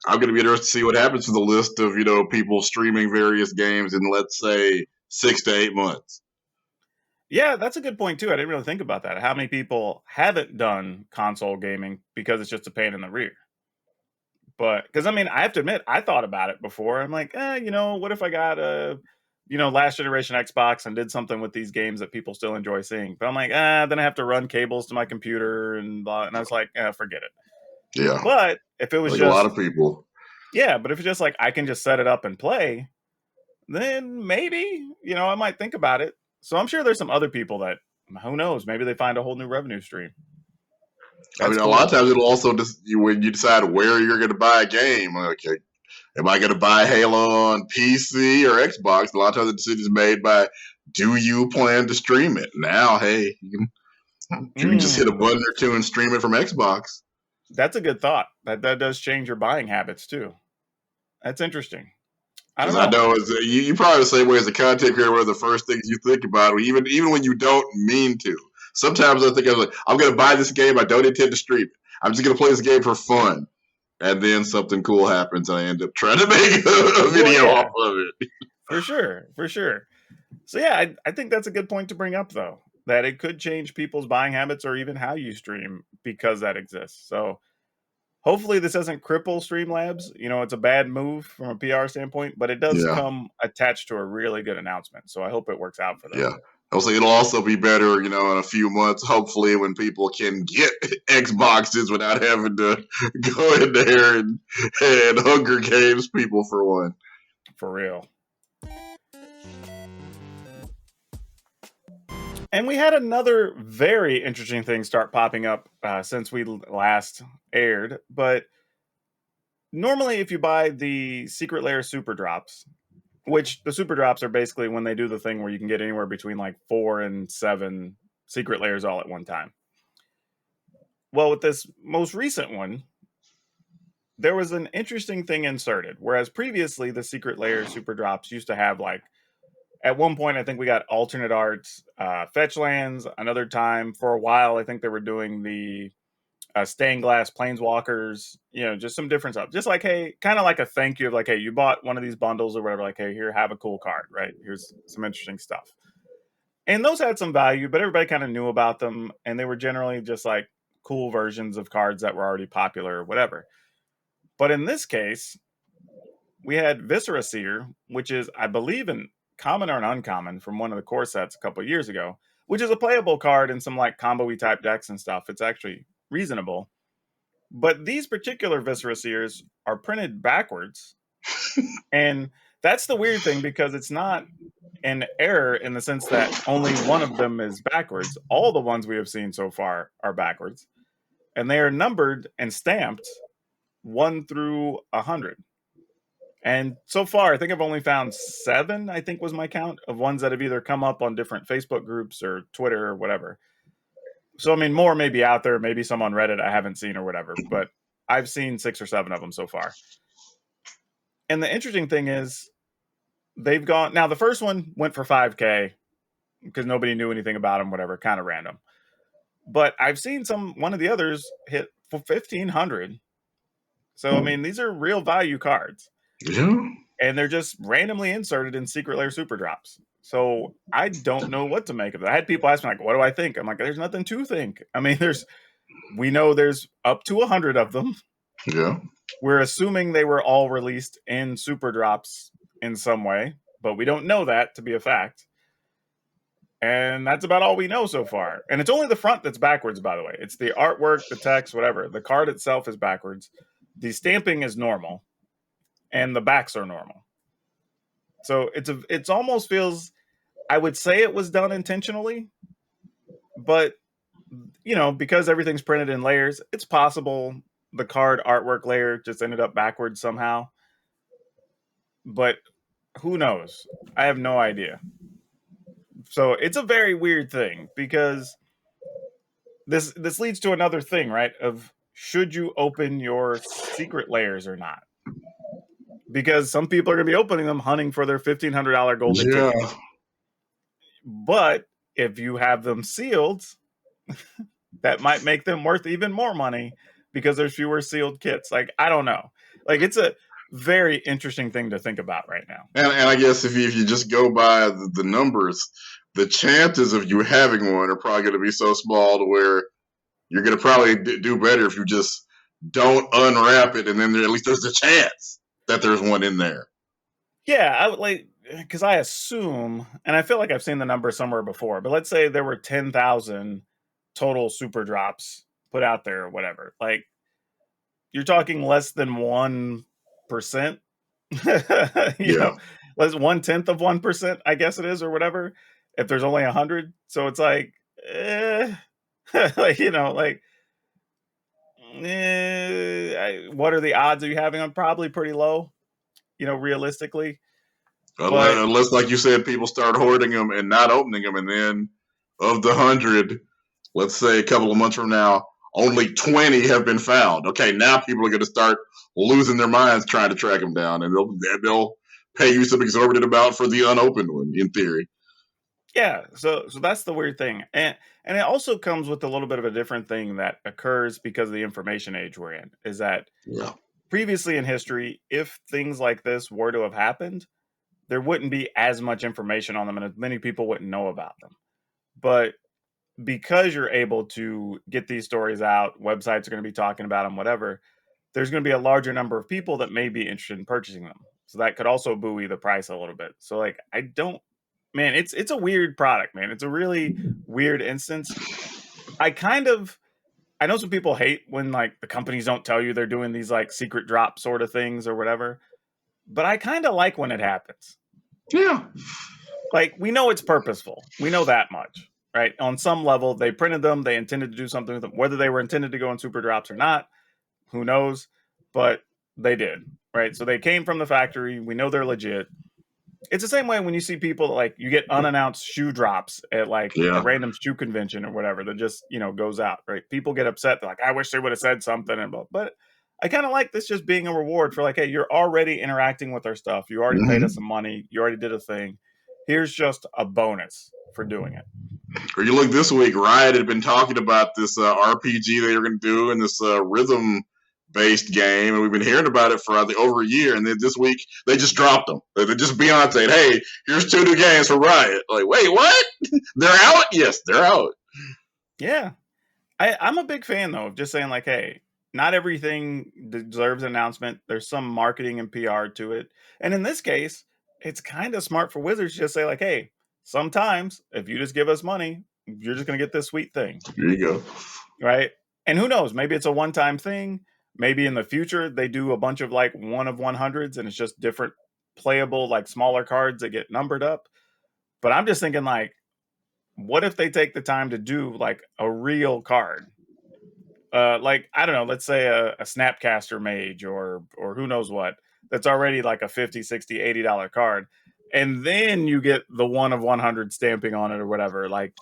I'm going to be interested to see what happens to the list of people streaming various games in, let's say, 6 to 8 months. Yeah, that's a good point too. I didn't really think about that. How many people haven't done console gaming because it's just a pain in the rear? But because I mean, I have to admit, I thought about it before. I'm like, what if I got a, last generation Xbox and did something with these games that people still enjoy seeing? But I'm like, then I have to run cables to my computer and blah. And I was like, forget it. Yeah. But if it was like just a lot of people. Yeah, but if it's just like I can just set it up and play, then maybe, I might think about it. So I'm sure there's some other people that, who knows, maybe they find a whole new revenue stream. That's cool. A lot of times it'll also just, when you decide where you're going to buy a game, okay, am I going to buy Halo on PC or Xbox? A lot of times the decision is made by, do you plan to stream it? Now, hey, you can just hit a button or two and stream it from Xbox. That's a good thought. That does change your buying habits too. That's interesting. I don't know. I know you probably the same way as a content creator. One of the first things you think about, even when you don't mean to. Sometimes I think I'm going to buy this game. I don't intend to stream it. I'm just going to play this game for fun. And then something cool happens, and I end up trying to make a video off of it. For sure. So yeah, I think that's a good point to bring up, though, that it could change people's buying habits or even how you stream because that exists. So hopefully this doesn't cripple Streamlabs. It's a bad move from a PR standpoint, but it does come attached to a really good announcement. So I hope it works out for them. Yeah. It'll also be better, in a few months, hopefully, when people can get Xboxes without having to go in there and Hunger Games people for one. For real. And we had another very interesting thing start popping up since we last aired. But normally, if you buy the Secret Lair Super Drops, which the Super Drops are basically when they do the thing where you can get anywhere between like 4 and 7 Secret Lairs all at one time. Well, with this most recent one, there was an interesting thing inserted. Whereas previously, the Secret Lair Super Drops used to have like, at one point, I think we got alternate arts, fetch lands. Another time, for a while, I think they were doing the stained glass planeswalkers, just some different stuff. Just like, hey, kind of like a thank you of like, hey, you bought one of these bundles or whatever. Like, hey, here, have a cool card, right? Here's some interesting stuff. And those had some value, but everybody kind of knew about them. And they were generally just like cool versions of cards that were already popular or whatever. But in this case, we had Viscera Seer, which is, I believe, an common or an uncommon from one of the core sets a couple of years ago, which is a playable card in some like combo-y type decks and stuff. It's actually reasonable. But these particular Viscera Seers are printed backwards. And that's the weird thing, because it's not an error in the sense that only one of them is backwards. All the ones we have seen so far are backwards. And they are numbered and stamped 1 through 100. And so far, I think I've only found 7, I think was my count, of ones that have either come up on different Facebook groups or Twitter or whatever. So, I mean, more may be out there, maybe some on Reddit I haven't seen or whatever, but I've seen 6 or 7 of them so far. And the interesting thing is they've gone now the first one went for 5K because nobody knew anything about them, whatever, kind of random. But I've seen one of the others hit for 1,500. So, I mean, these are real value cards. Yeah. And they're just randomly inserted in Secret Lair Super Drops. So I don't know what to make of it. I had people ask me, like, what do I think? I'm like, there's nothing to think. I mean, we know there's up to 100 of them. Yeah. We're assuming they were all released in Super Drops in some way, but we don't know that to be a fact. And that's about all we know so far. And it's only the front that's backwards, by the way. It's the artwork, the text, whatever. The card itself is backwards. The stamping is normal, and the backs are normal. So it's almost feels, I would say it was done intentionally, but because everything's printed in layers, it's possible the card artwork layer just ended up backwards somehow. But who knows? I have no idea. So it's a very weird thing because this leads to another thing, right? Of should you open your secret layers or not? Because some people are going to be opening them hunting for their $1,500 golden ticket. But if you have them sealed, that might make them worth even more money because there's fewer sealed kits. Like, I don't know. Like, it's a very interesting thing to think about right now. And I guess if you just go by the numbers, the chances of you having one are probably going to be so small to where you're going to probably do better if you just don't unwrap it, and then at least there's a chance that there's one in there. Yeah, I would like, because I assume, and I feel like I've seen the number somewhere before, but let's say there were 10,000 total super drops put out there or whatever. Like, you're talking less than 1%. you know, less 1/10 of 1%, I guess it is, or whatever. If there's only 100, so it's like, like what are the odds of you having them? Probably pretty low, realistically. Unless, like you said, people start hoarding them and not opening them, and then of the 100, let's say a couple of months from now, only 20 have been found. Okay, now people are going to start losing their minds trying to track them down, and they'll pay you some exorbitant amount for the unopened one, in theory. Yeah, so that's the weird thing, and it also comes with a little bit of a different thing that occurs because of the information age we're in. Is that previously in history, if things like this were to have happened, there wouldn't be as much information on them, and as many people wouldn't know about them. But because you're able to get these stories out, websites are going to be talking about them, whatever, there's going to be a larger number of people that may be interested in purchasing them. So that could also buoy the price a little bit. So like, it's a weird product, man. It's a really weird instance. I know some people hate when like the companies don't tell you they're doing these like secret drop sort of things or whatever, but I kind of like when it happens. Yeah. Like, we know it's purposeful. We know that much. Right? On some level, they printed them. They intended to do something with them. Whether they were intended to go in super drops or not, who knows? But they did. Right? So they came from the factory. We know they're legit. It's the same way when you see people like you get unannounced shoe drops at like a random shoe convention or whatever that just goes out. Right? People get upset. They're like, I wish they would have said something. But I kind of like this just being a reward for like, hey, you're already interacting with our stuff. You already paid us some money. You already did a thing. Here's just a bonus for doing it. Or you look this week, Riot had been talking about this RPG they were going to do in this rhythm-based game, and we've been hearing about it for over a year, and then this week they just dropped them. They just Beyonce, hey, here's 2 new games for Riot. Like, wait, what? They're out? Yes, they're out. Yeah. I'm a big fan, though, of just saying, like, hey, not everything deserves an announcement. There's some marketing and PR to it. And in this case, it's kind of smart for Wizards to just say, like, hey, sometimes if you just give us money, you're just going to get this sweet thing. Here you go. Right? And who knows? Maybe it's a one-time thing. Maybe in the future they do a bunch of like 1 of 100s and it's just different playable, like smaller cards that get numbered up. But I'm just thinking, like, what if they take the time to do like a real card? Like, I don't know, let's say a Snapcaster Mage or who knows what, that's already like a $50, $60, $80 card. And then you get the 1 of 100 stamping on it or whatever. Like,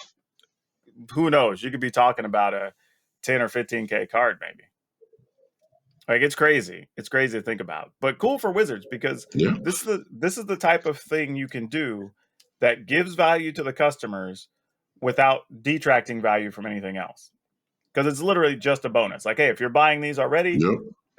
who knows? You could be talking about a 10 or 15K card, maybe. Like, it's crazy. It's crazy to think about, but cool for Wizards because this is the type of thing you can do that gives value to the customers without detracting value from anything else. Because it's literally just a bonus. Like, hey, if you're buying these already,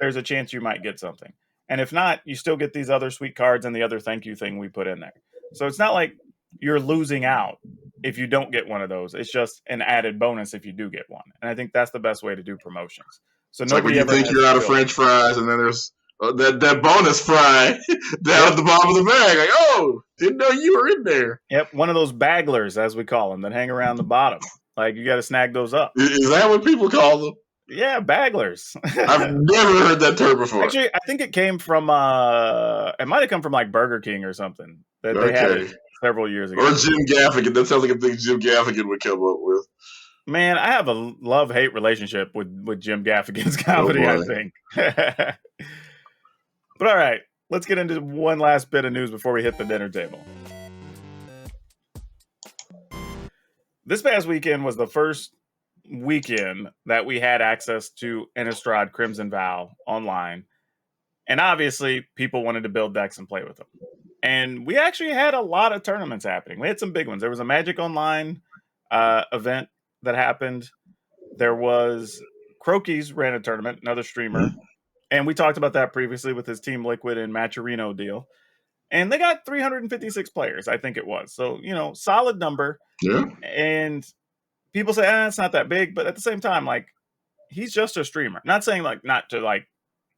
there's a chance you might get something. And if not, you still get these other sweet cards and the other thank you thing we put in there. So it's not like you're losing out if you don't get one of those. It's just an added bonus if you do get one. And I think that's the best way to do promotions. So it's like when you think you're out of French fries and then there's that bonus fry down at the bottom of the bag. Like, oh, didn't know you were in there. Yep, one of those bagglers, as we call them, that hang around the bottom. Like, you got to snag those up. Is that what people call them? Yeah, bagglers. I've never heard that term before. Actually, I think it came from, it might have come from like Burger King or something. That they had it several years ago. Or Jim Gaffigan. That sounds like a thing Jim Gaffigan would come up with. Man, I have a love-hate relationship with Jim Gaffigan's comedy, I think. But all right, let's get into one last bit of news before we hit the dinner table. This past weekend was the first weekend that we had access to Innistrad Crimson Vow online. And obviously, people wanted to build decks and play with them. And we actually had a lot of tournaments happening. We had some big ones. There was a Magic Online event that happened. There was Croaky's ran a tournament, another streamer. And we talked about that previously with his Team Liquid and Reno deal. And they got 356 players, I think it was. So, solid number. Yeah. And people say, it's not that big. But at the same time, like, he's just a streamer. Not saying, like, not to, like,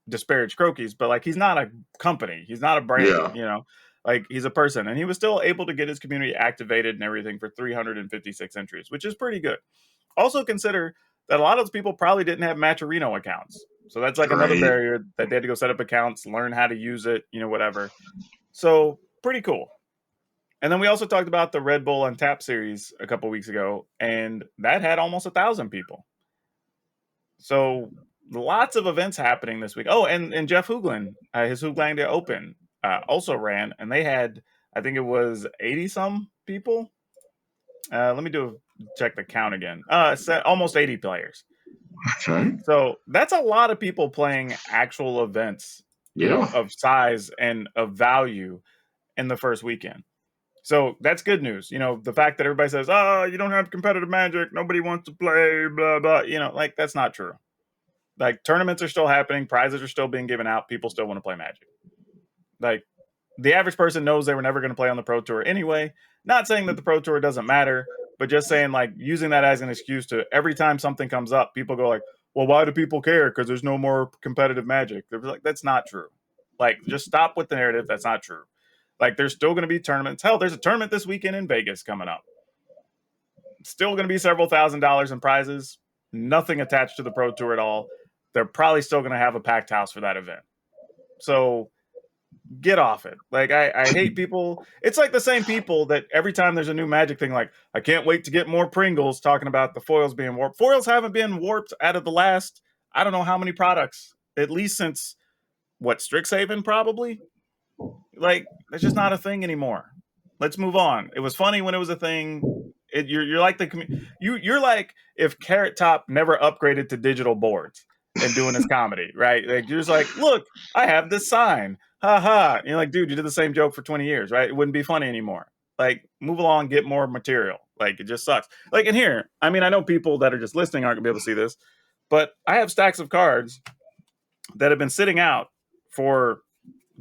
disparage Croaky's, but, like, he's not a company. He's not a brand, Like, he's a person. And he was still able to get his community activated and everything for 356 entries, which is pretty good. Also consider that a lot of those people probably didn't have Reno accounts. So that's like another barrier that they had to go set up accounts, learn how to use it, whatever. So pretty cool. And then we also talked about the Red Bull Untapped series a couple weeks ago, and that had almost 1,000 people. So lots of events happening this week. Oh, and Jeff Hoogland, his Hooglandia Open also ran, and they had, I think it was 80-some people. Let me check the count again. Almost 80 players. Okay. So that's a lot of people playing actual events, of size and of value in the first weekend. So that's good news. The fact that everybody says, you don't have competitive Magic, nobody wants to play, blah, blah, like, that's not true. Like, tournaments are still happening, prizes are still being given out, people still want to play Magic. Like, the average person knows they were never going to play on the Pro Tour anyway. Not saying that the Pro Tour doesn't matter, but just saying, like, using that as an excuse to every time something comes up, people go like, well, why do people care? Because there's no more competitive Magic. They're like, that's not true. Like, just stop with the narrative. That's not true. Like, there's still going to be tournaments. Hell, there's a tournament this weekend in Vegas coming up. Still going to be several $1,000s in prizes. Nothing attached to the Pro Tour at all. They're probably still going to have a packed house for that event. So get off it. Like, I hate people. It's like the same people that every time there's a new Magic thing, like, I can't wait to get more Pringles, talking about the foils being warped. Foils haven't been warped out of the last, I don't know how many products, at least since, Strixhaven probably? Like, that's just not a thing anymore. Let's move on. It was funny when it was a thing. You're like you're like if Carrot Top never upgraded to digital boards and doing his comedy, right? Like, you're just like, look, I have this sign. Ha ha. You're like, dude, you did the same joke for 20 years, right? It wouldn't be funny anymore. Like, move along, get more material. Like, it just sucks. Like, and here, I mean, I know people that are just listening aren't gonna be able to see this, but I have stacks of cards that have been sitting out for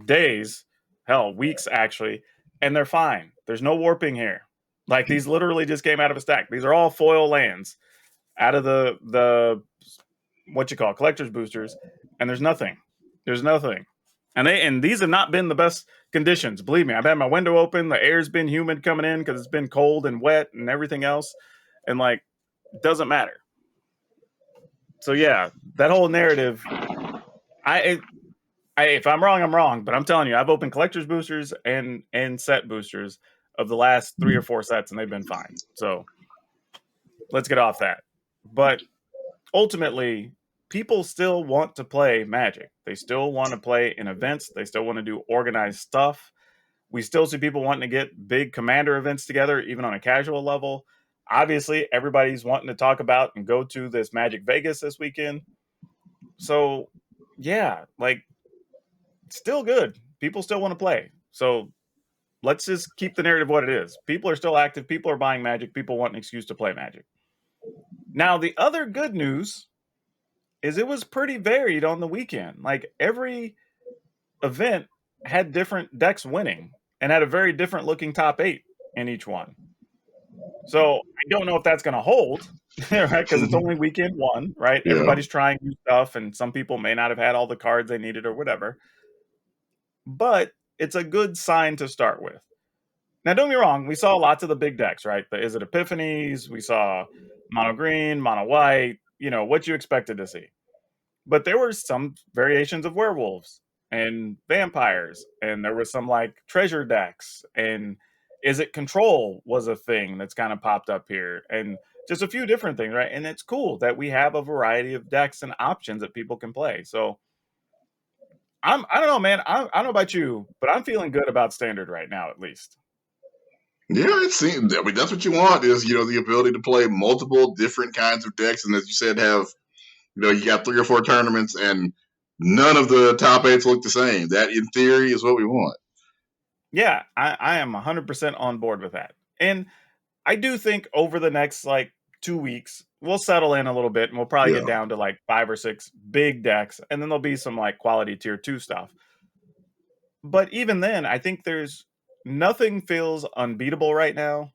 days, hell, weeks actually, and they're fine. There's no warping here. Like, these literally just came out of a stack. These are all foil lands out of the collector's boosters, and there's nothing. There's nothing. And these have not been the best conditions. Believe me, I've had my window open. The air's been humid coming in because it's been cold and wet and everything else. And, like, it doesn't matter. So yeah, that whole narrative, if I'm wrong, I'm wrong. But I'm telling you, I've opened collector's boosters and set boosters of the last 3 or 4 sets, and they've been fine. So let's get off that. But ultimately, people still want to play Magic. They still want to play in events. They still want to do organized stuff. We still see people wanting to get big Commander events together, even on a casual level. Obviously, everybody's wanting to talk about and go to this Magic Vegas this weekend. So, yeah, like, still good. People still want to play. So, let's just keep the narrative what it is. People are still active. People are buying Magic. People want an excuse to play Magic. Now, the other good news is it was pretty varied on the weekend. Like, every event had different decks winning and had a very different looking top 8 in each one. So I don't know if that's going to hold, right? Because it's only weekend one, right? Yeah. Everybody's trying new stuff, and some people may not have had all the cards they needed or whatever. But it's a good sign to start with. Now, don't get me wrong, we saw lots of the big decks, right? The Is It Epiphanies, we saw mono green, mono white, what you expected to see. But there were some variations of werewolves and vampires, and there was some like treasure decks, and Is It Control was a thing that's kind of popped up here, and just a few different things, right? And it's cool that we have a variety of decks and options that people can play. So I don't know, man. I don't know about you, but I'm feeling good about Standard right now, at least. Yeah, it seems. I mean, that's what you want is the ability to play multiple different kinds of decks, and as you said, have you got 3 or 4 tournaments, and none of the top 8s look the same. That, in theory, is what we want. Yeah, I am 100% on board with that, and I do think over the next 2 weeks we'll settle in a little bit, and we'll probably get down to 5 or 6 big decks, and then there'll be some quality tier 2 stuff. But even then, I think nothing feels unbeatable right now.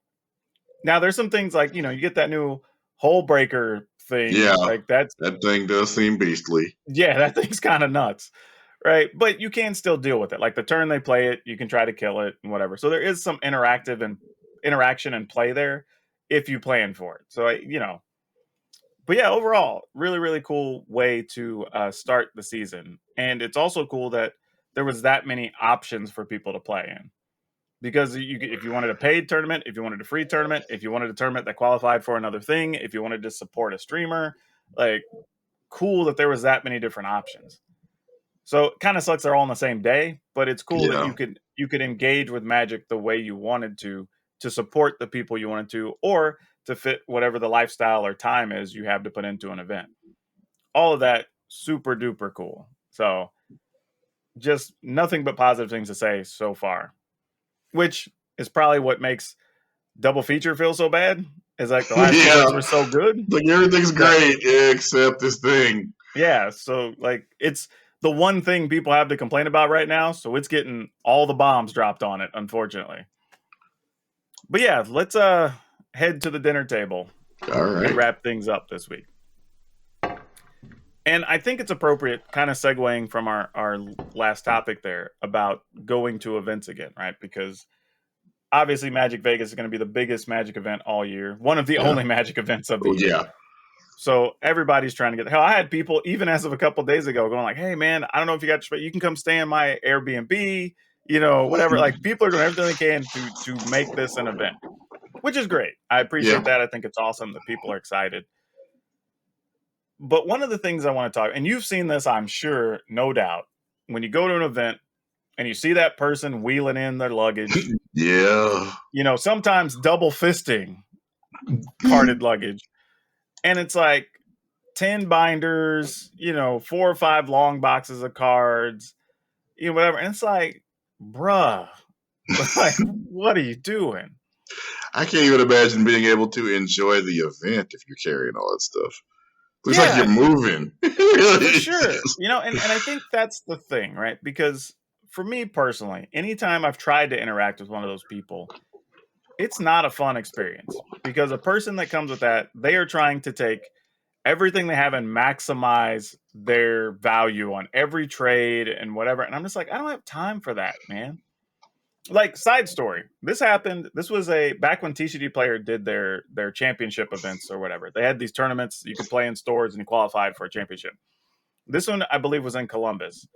Now, there's some things you get that new Hole Breaker thing. Yeah, that thing does seem beastly. Yeah, that thing's kind of nuts, right? But you can still deal with it. Like the turn they play it, you can try to kill it and whatever. So there is some interaction and play there if you plan for it. So but yeah, overall, really, really cool way to start the season. And it's also cool that there was that many options for people to play in. Because if you wanted a paid tournament, if you wanted a free tournament, if you wanted a tournament that qualified for another thing, if you wanted to support a streamer, cool that there was that many different options. So it kind of sucks they're all on the same day, but it's cool that you could engage with Magic the way you wanted to support the people you wanted to, or to fit whatever the lifestyle or time is you have to put into an event. All of that super duper cool. So just nothing but positive things to say so far, which is probably what makes Double Feature feel so bad. Is the last 2 weeks were so good. Everything's great except this thing. Yeah, so it's the one thing people have to complain about right now, so it's getting all the bombs dropped on it, unfortunately. But yeah, let's head to the dinner table. All right. And wrap things up this week. And I think it's appropriate, kind of segueing from our last topic there about going to events again, right? Because obviously Magic Vegas is going to be the biggest Magic event all year. One of the only Magic events of the year. Yeah. So everybody's trying to get. Hell, I had people even as of a couple of days ago going "Hey man, I don't know if you got your, you can come stay in my Airbnb, whatever." People are doing everything they can to make this an event, which is great. I appreciate that. I think it's awesome that people are excited. But one of the things I want to talk, and you've seen this, I'm sure, no doubt, when you go to an event and you see that person wheeling in their luggage, sometimes double fisting carded luggage. And it's 10 binders, 4 or 5 long boxes of cards, whatever. And it's bruh, what are you doing? I can't even imagine being able to enjoy the event if you're carrying all that stuff. Looks like you're moving. For sure. And I think that's the thing, right? Because for me personally, anytime I've tried to interact with one of those people, it's not a fun experience. Because a person that comes with that, they are trying to take everything they have and maximize their value on every trade and whatever. And I'm just I don't have time for that, man. Side story. This happened. This was back when TCGPlayer did their championship events or whatever. They had these tournaments you could play in stores and you qualified for a championship. This one, I believe, was in Columbus.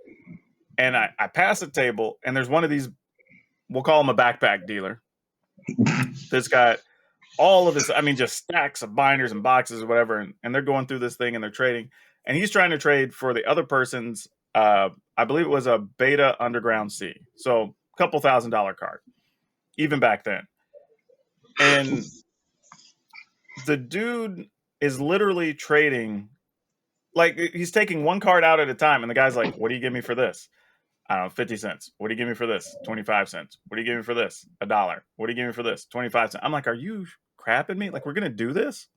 And I passed the table, and there's one of these, we'll call him a backpack dealer. That's got all of this, just stacks of binders and boxes or whatever, and they're going through this thing and they're trading. And he's trying to trade for the other person's, I believe it was a Beta Underground C. So couple $1,000 card, even back then. And the dude is literally trading, like he's taking one card out at a time, and the guy's like, "What do you give me for this?" I don't know, 50 cents. What do you give me for this? 25 cents. What do you give me for this? $1. What do you give me for this? 25 cents. I'm like, are you crapping me? Like, we're going to do this?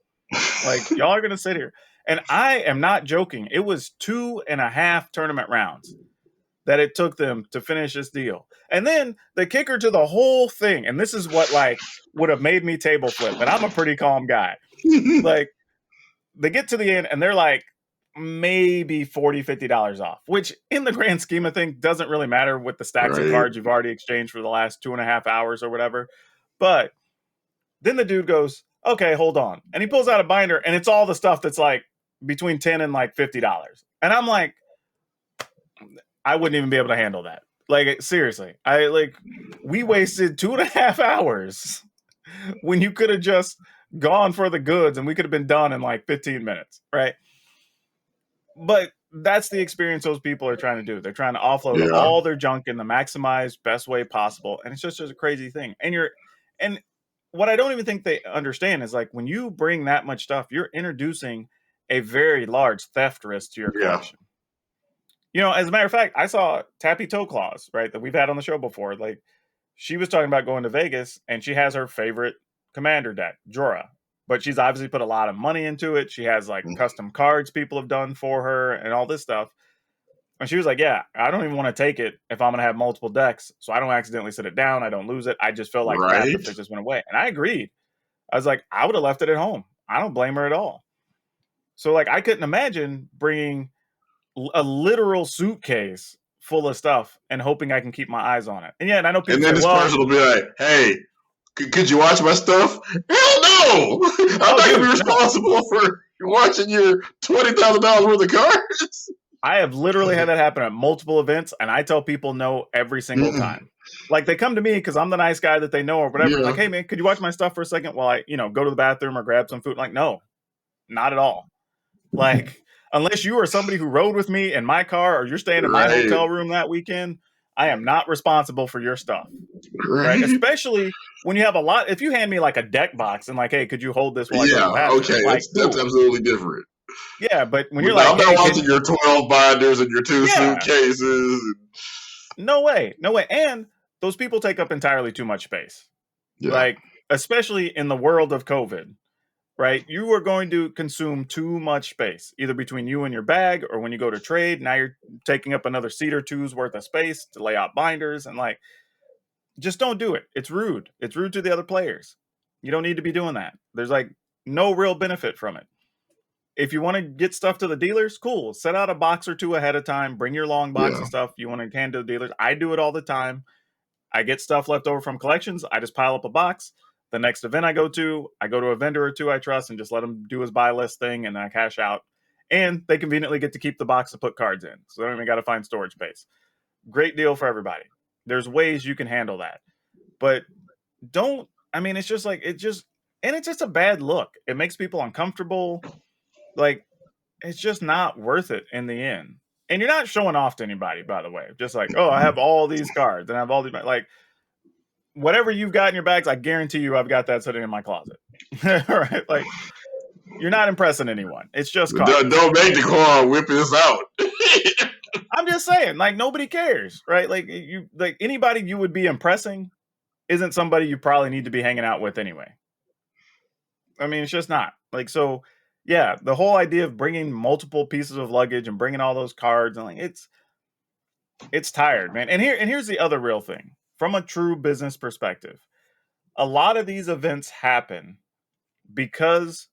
Like, y'all are going to sit here. And I am not joking. It was 2.5 tournament rounds that it took them to finish this deal. And then the kicker to the whole thing, and this is what like would have made me table flip. And I'm a pretty calm guy. Like, they get to the end and they're like, maybe $40, $50 off, which in the grand scheme of things doesn't really matter with the stacks of cards you've already exchanged for the last 2.5 hours or whatever. But then the dude goes, okay, hold on. And he pulls out a binder and it's all the stuff that's like between $10 and like $50. And I'm like, I wouldn't even be able to handle that. Like, seriously, we wasted 2.5 hours when you could have just gone for the goods and we could have been done in like 15 minutes, right? But that's the experience those people are trying to do. They're trying to offload all their junk in the maximized best way possible. And it's just a crazy thing. And what I don't even think they understand is like when you bring that much stuff, you're introducing a very large theft risk to your collection. You know, as a matter of fact, I saw Tappy Toe Claws, right, that we've had on the show before. Like, she was talking about going to Vegas and she has her favorite commander deck, Jorah. But she's obviously put a lot of money into it. She has like custom cards people have done for her and all this stuff. And she was like, yeah, I don't even want to take it if I'm going to have multiple decks. So I don't accidentally sit it down. I don't lose it. I just feel like crap if it just went away. And I agreed. I was like, I would have left it at home. I don't blame her at all. So like, I couldn't imagine bringing a literal suitcase full of stuff and hoping I can keep my eyes on it. And yeah, and I know people and then say, this person will be like, hey, could you watch my stuff? Hell no! I'm not going to be responsible for watching your $20,000 worth of cards. I have literally had that happen at multiple events, and I tell people no every single time. Like, they come to me because I'm the nice guy that they know or whatever. Like, hey, man, could you watch my stuff for a second while I, go to the bathroom or grab some food? Like, no, not at all. Like, unless you are somebody who rode with me in my car or you're staying in my hotel room that weekend, I am not responsible for your stuff. Right? Especially when you have a lot. If you hand me like a deck box and like, hey, could you hold this while I go to the bathroom? Okay, like, that's absolutely different. Yeah, but when you're like, I'm not watching your 12 binders and your 2 suitcases. No way. And those people take up entirely too much space. Like, especially in the world of COVID, right? You are going to consume too much space, either between you and your bag or when you go to trade. Now you're taking up another seat or two's worth of space to lay out binders. And like, just don't do it. It's rude. It's rude to the other players. You don't need to be doing that. There's like no real benefit from it. If you want to get stuff to the dealers, cool. Set out a box or two ahead of time. Bring your long box of stuff you want to hand to the dealers. I do it all the time. I get stuff left over from collections. I just pile up a box. The next event I go to a vendor or two I trust and just let him do his buy list thing, and then I cash out. And they conveniently get to keep the box to put cards in. So they don't even got to find storage space. Great deal for everybody. There's ways you can handle that. But it's just like, it's just a bad look. It makes people uncomfortable. Like, it's just not worth it in the end. And you're not showing off to anybody, by the way. Just like, oh, I have all these cards and I have all these, like, whatever you've got in your bags, I guarantee you I've got that sitting in my closet. Right? Like, you're not impressing anyone. It's just cards. Don't make the claw whip this out. I'm just saying, like, nobody cares, right? Like, anybody you would be impressing isn't somebody you probably need to be hanging out with anyway. I mean, it's just not. Like, so, yeah, the whole idea of bringing multiple pieces of luggage and bringing all those cards, and like, it's tired, man. And here's the other real thing. From a true business perspective, a lot of these events happen because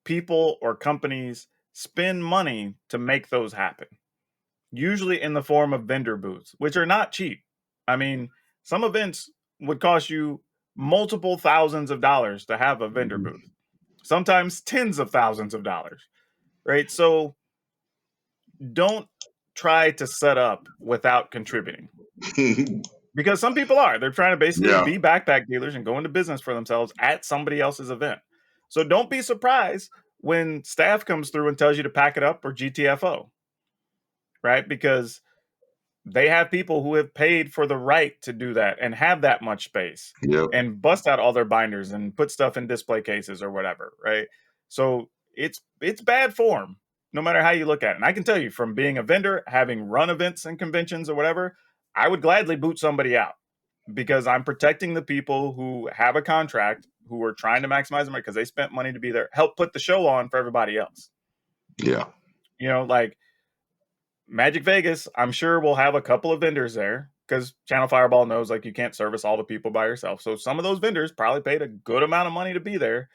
people or companies spend money to make those happen. Usually in the form of vendor booths, which are not cheap. I mean, some events would cost you multiple thousands of dollars to have a vendor booth. Sometimes tens of thousands of dollars, right? So don't try to set up without contributing. Because some people are. They're trying to basically be backpack dealers and go into business for themselves at somebody else's event. So don't be surprised when staff comes through and tells you to pack it up or GTFO, right? Because they have people who have paid for the right to do that and have that much space Yep. and bust out all their binders and put stuff in display cases or whatever, right? So it's bad form, no matter how you look at it. And I can tell you from being a vendor, having run events and conventions or whatever, I would gladly boot somebody out because I'm protecting the people who have a contract, who are trying to maximize them because they spent money to be there, help put the show on for everybody else. Yeah. You know, like Magic Vegas, I'm sure we'll have a couple of vendors there because Channel Fireball knows like you can't service all the people by yourself. So some of those vendors probably paid a good amount of money to be there,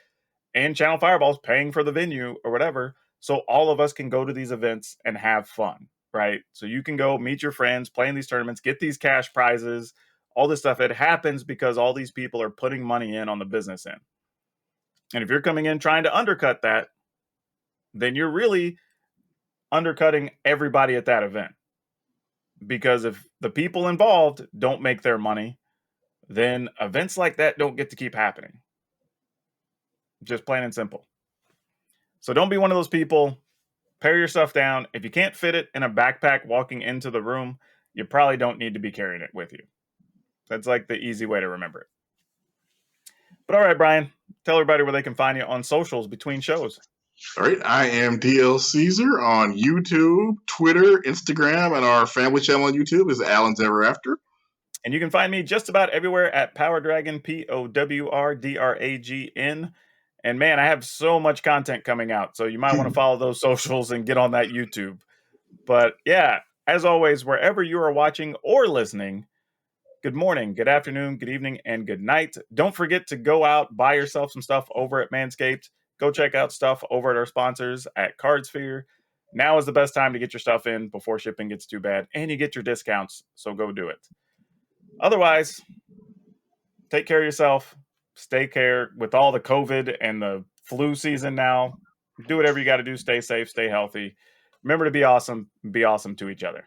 and Channel Fireball's paying for the venue or whatever. So all of us can go to these events and have fun, right? So you can go meet your friends, play in these tournaments, get these cash prizes, all this stuff. It happens because all these people are putting money in on the business end. And if you're coming in trying to undercut that, then you're really undercutting everybody at that event. Because if the people involved don't make their money, then events like that don't get to keep happening. Just plain and simple. So don't be one of those people. Pare your stuff down. If you can't fit it in a backpack walking into the room, you probably don't need to be carrying it with you. That's like the easy way to remember it. But all right, Brian, tell everybody where they can find you on socials between shows. All right, I am DL Caesar on YouTube, Twitter, Instagram, and our family channel on YouTube is Alan's Ever After. And you can find me just about everywhere at PowrDragn, PowrDragn. And man, I have so much content coming out, so you might want to follow those socials and get on that YouTube. But yeah, as always, wherever you are watching or listening, good morning, good afternoon, good evening, and good night. Don't forget to go out, buy yourself some stuff over at Manscaped. Go check out stuff over at our sponsors at Cardsphere. Now is the best time to get your stuff in before shipping gets too bad, and you get your discounts, so go do it. Otherwise, take care of yourself. Stay care with all the COVID and the flu season now. Do whatever you got to do. Stay safe, stay healthy. Remember to be awesome to each other.